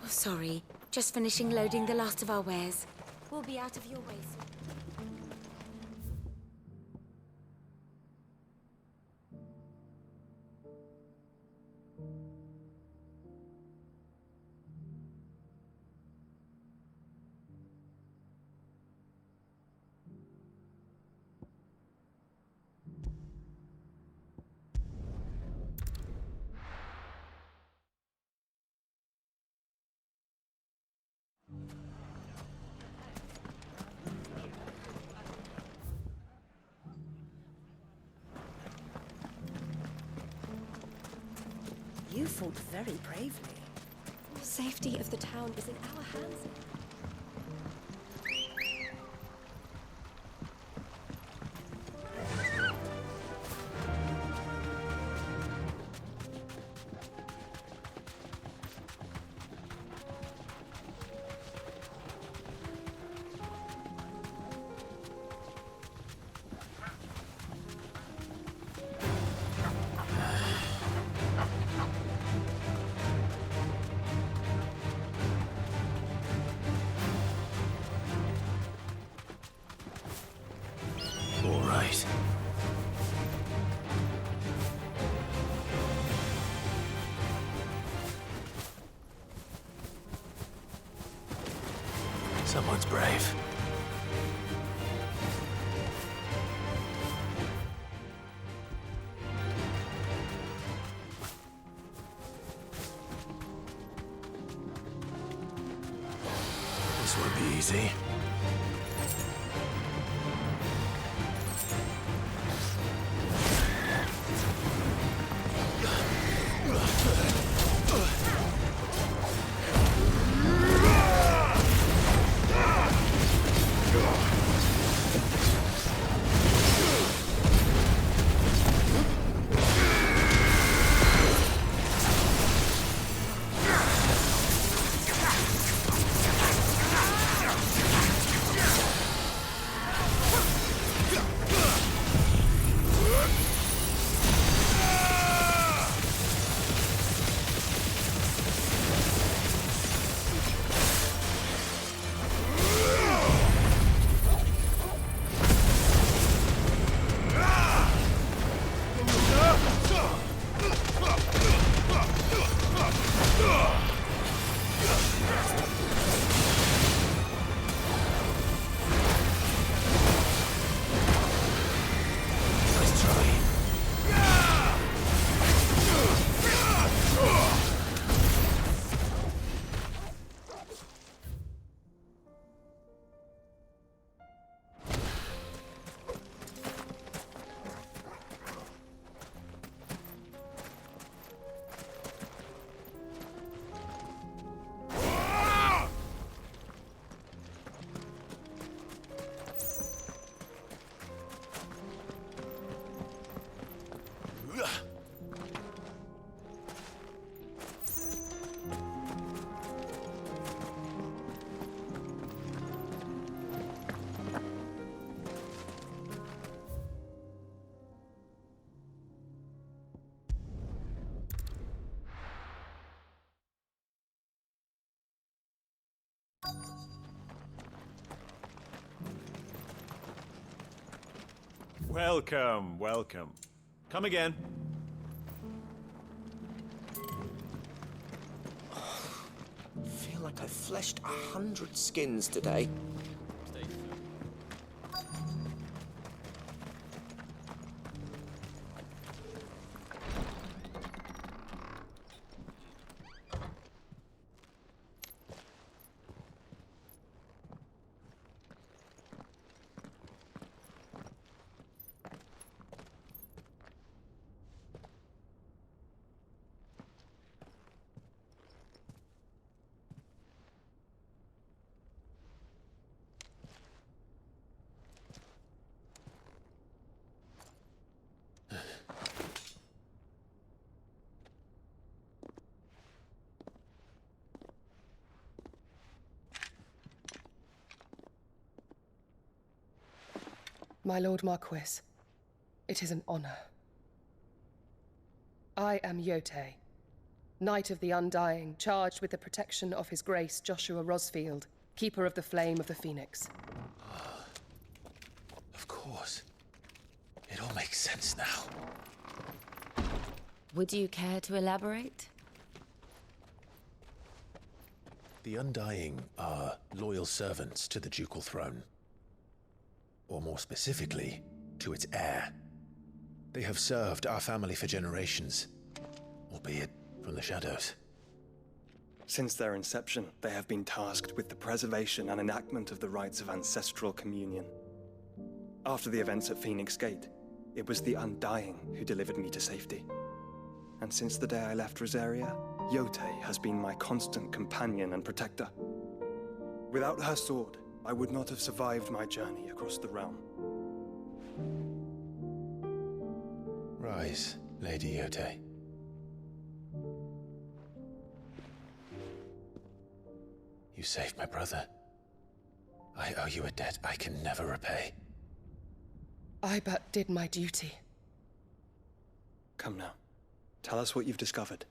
Oh, sorry. Just finishing loading the last of our wares. We'll be out of your way soon. You fought very bravely. The safety of the town is in our hands. Someone's brave. This won't be easy. Welcome, welcome. Come again. I feel like I fleshed 100 skins today. My Lord Marquis, it is an honor. I am Yote, Knight of the Undying, charged with the protection of His Grace Joshua Rosfield, Keeper of the Flame of the Phoenix. Of course. It all makes sense now. Would you care to elaborate? The Undying are loyal servants to the ducal throne. Or more specifically, to its heir. They have served our family for generations, albeit from the shadows. Since their inception, they have been tasked with the preservation and enactment of the rites of ancestral communion. After the events at Phoenix Gate, it was the Undying who delivered me to safety. And since the day I left Rosaria, Yote has been my constant companion and protector. Without her sword, I would not have survived my journey across the realm. Rise, Lady Yote. You saved my brother. I owe you a debt I can never repay. I but did my duty. Come now. Tell us what you've discovered.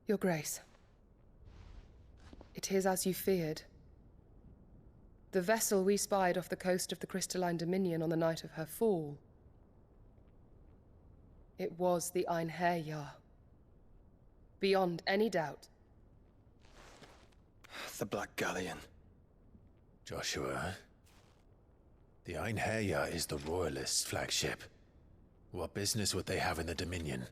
Your Grace. It is as you feared. The vessel we spied off the coast of the Crystalline Dominion on the night of her fall. It was the Einherjar. Beyond any doubt. The Black Galleon. Joshua, the Einherjar is the Royalists' flagship. What business would they have in the Dominion?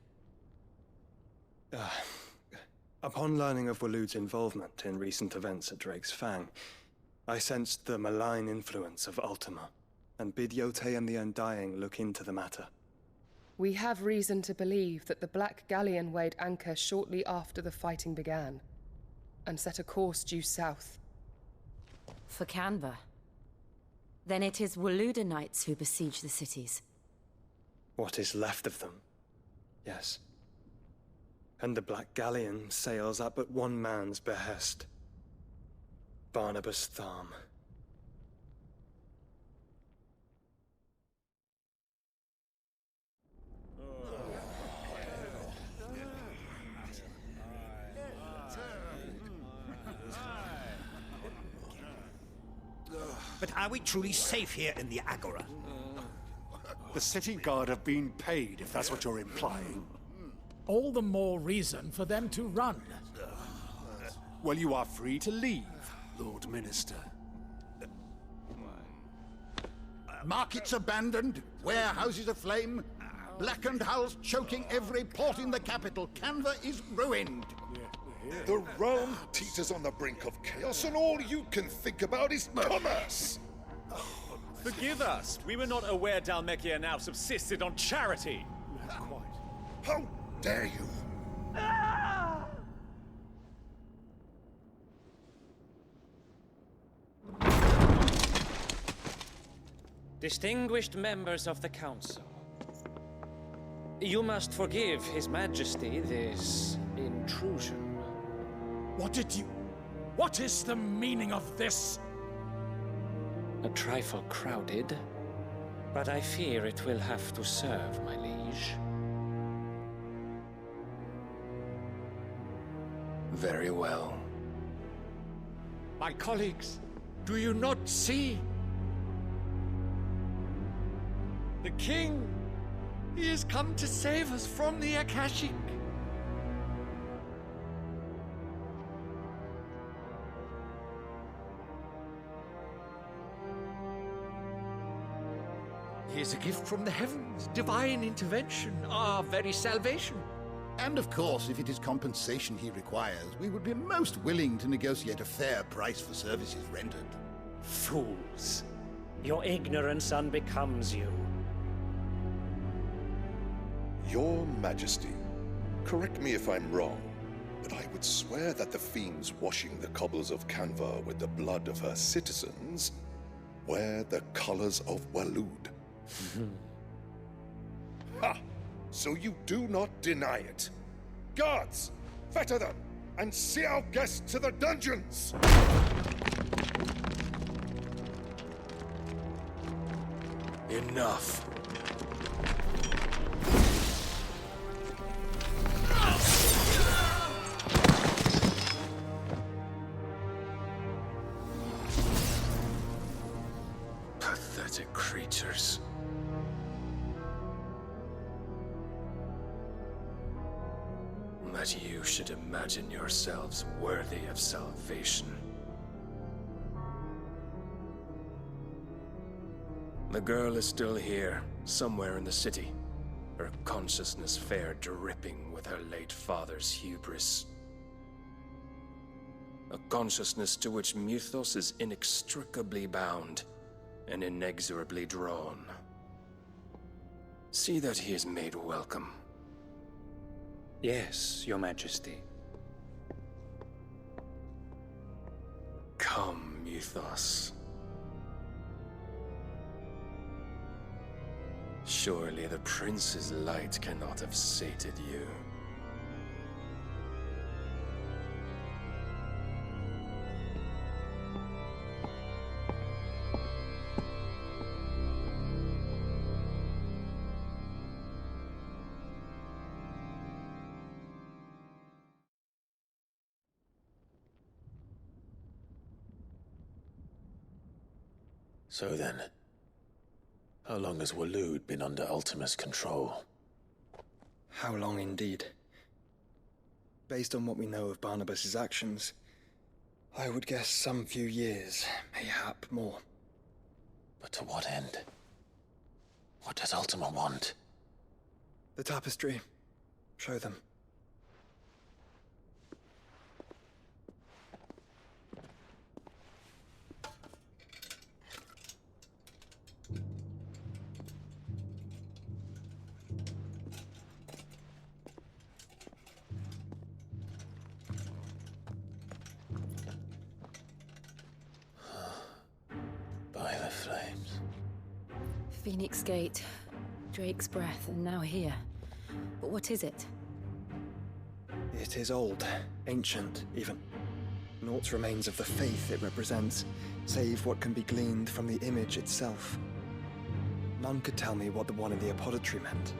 Upon learning of Waloed's involvement in recent events at Drake's Fang, I sensed the malign influence of Ultima, and bid Yote and the Undying look into the matter. We have reason to believe that the Black Galleon weighed anchor shortly after the fighting began, and set a course due south. For Canva. Then it is Waloeda Knights who besiege the cities. What is left of them, yes. And the Black Galleon sails at but one man's behest. Barnabas Tharm. But are we truly safe here in the Agora? The city guard have been paid, if that's what you're implying. All the more reason for them to run. Well, you are free to leave, Lord Minister. Markets abandoned, warehouses aflame, blackened hulls choking every port in the capital. Canva is ruined. The realm teeters on the brink of chaos, and all you can think about is commerce! Forgive us. We were not aware Dhalmekia now subsisted on charity. How dare you? Distinguished members of the Council, you must forgive His Majesty this intrusion. What is the meaning of this? A trifle crowded, but I fear it will have to serve, my liege. Very well. My colleagues, do you not see? The king! He has come to save us from the Akashic! He is a gift from the heavens, divine intervention, our very salvation. And of course, if it is compensation he requires, we would be most willing to negotiate a fair price for services rendered. Fools. Your ignorance unbecomes you. Your Majesty, correct me if I'm wrong, but I would swear that the fiends washing the cobbles of Canva with the blood of her citizens wear the colors of Waloed. Ha! So you do not deny it. Guards, fetter them, and see our guests to the dungeons! Enough. Pathetic creatures. That you should imagine yourselves worthy of salvation. The girl is still here, somewhere in the city, her consciousness fair dripping with her late father's hubris. A consciousness to which Mythos is inextricably bound and inexorably drawn. See that he is made welcome. Yes, Your Majesty. Come, Mythos. Surely the prince's light cannot have sated you. So then, how long has Waloed been under Ultima's control? How long indeed? Based on what we know of Barnabas's actions, I would guess some few years, mayhap more. But to what end? What does Ultima want? The tapestry. Show them. By the flames. Phoenix Gate, Drake's Breath, and now here. But what is it? It is old, ancient, even. Naught remains of the faith it represents, save what can be gleaned from the image itself. None could tell me what the one in the apothecary meant,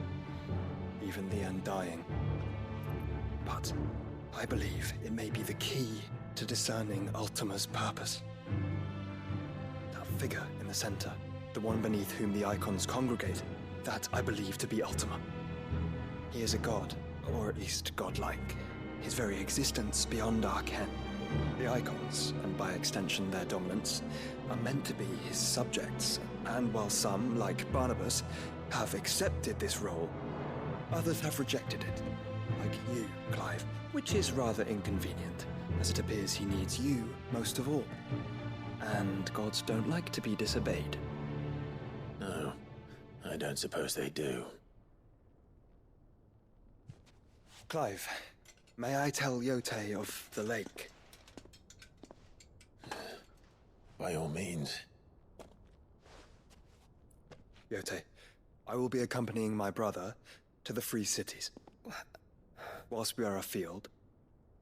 even the Undying. But I believe it may be the key to discerning Ultima's purpose. That figure in the center, the one beneath whom the icons congregate, that I believe to be Ultima. He is a god, or at least godlike, his very existence beyond our ken. The icons, and by extension their dominance, are meant to be his subjects, and while some, like Barnabas, have accepted this role, others have rejected it, like you, Clive, which is rather inconvenient, as it appears he needs you most of all. And gods don't like to be disobeyed. No, I don't suppose they do. Clive, may I tell Yote of the lake? By all means. Yote, I will be accompanying my brother to the Free Cities. Whilst we are afield,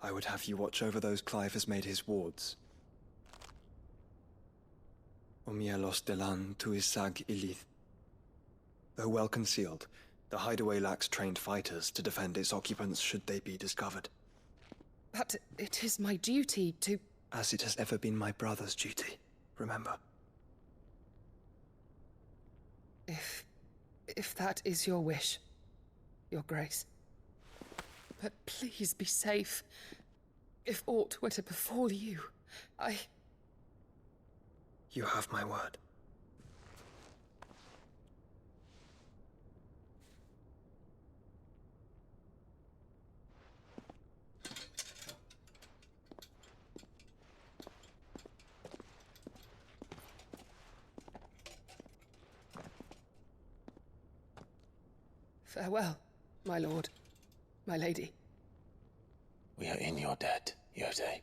I would have you watch over those Clive has made his wards. Omielos delan tuisag ilith. Though well concealed, the hideaway lacks trained fighters to defend its occupants should they be discovered. But it is my duty to... As it has ever been my brother's duty, remember. If If that is your wish, Your Grace. But please be safe. If aught were to befall you, You have my word. Farewell, my lord, my lady. We are in your debt, Yode.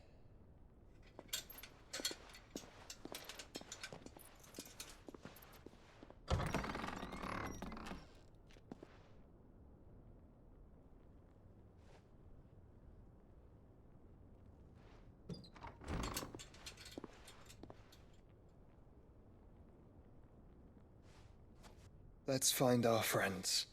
Let's find our friends.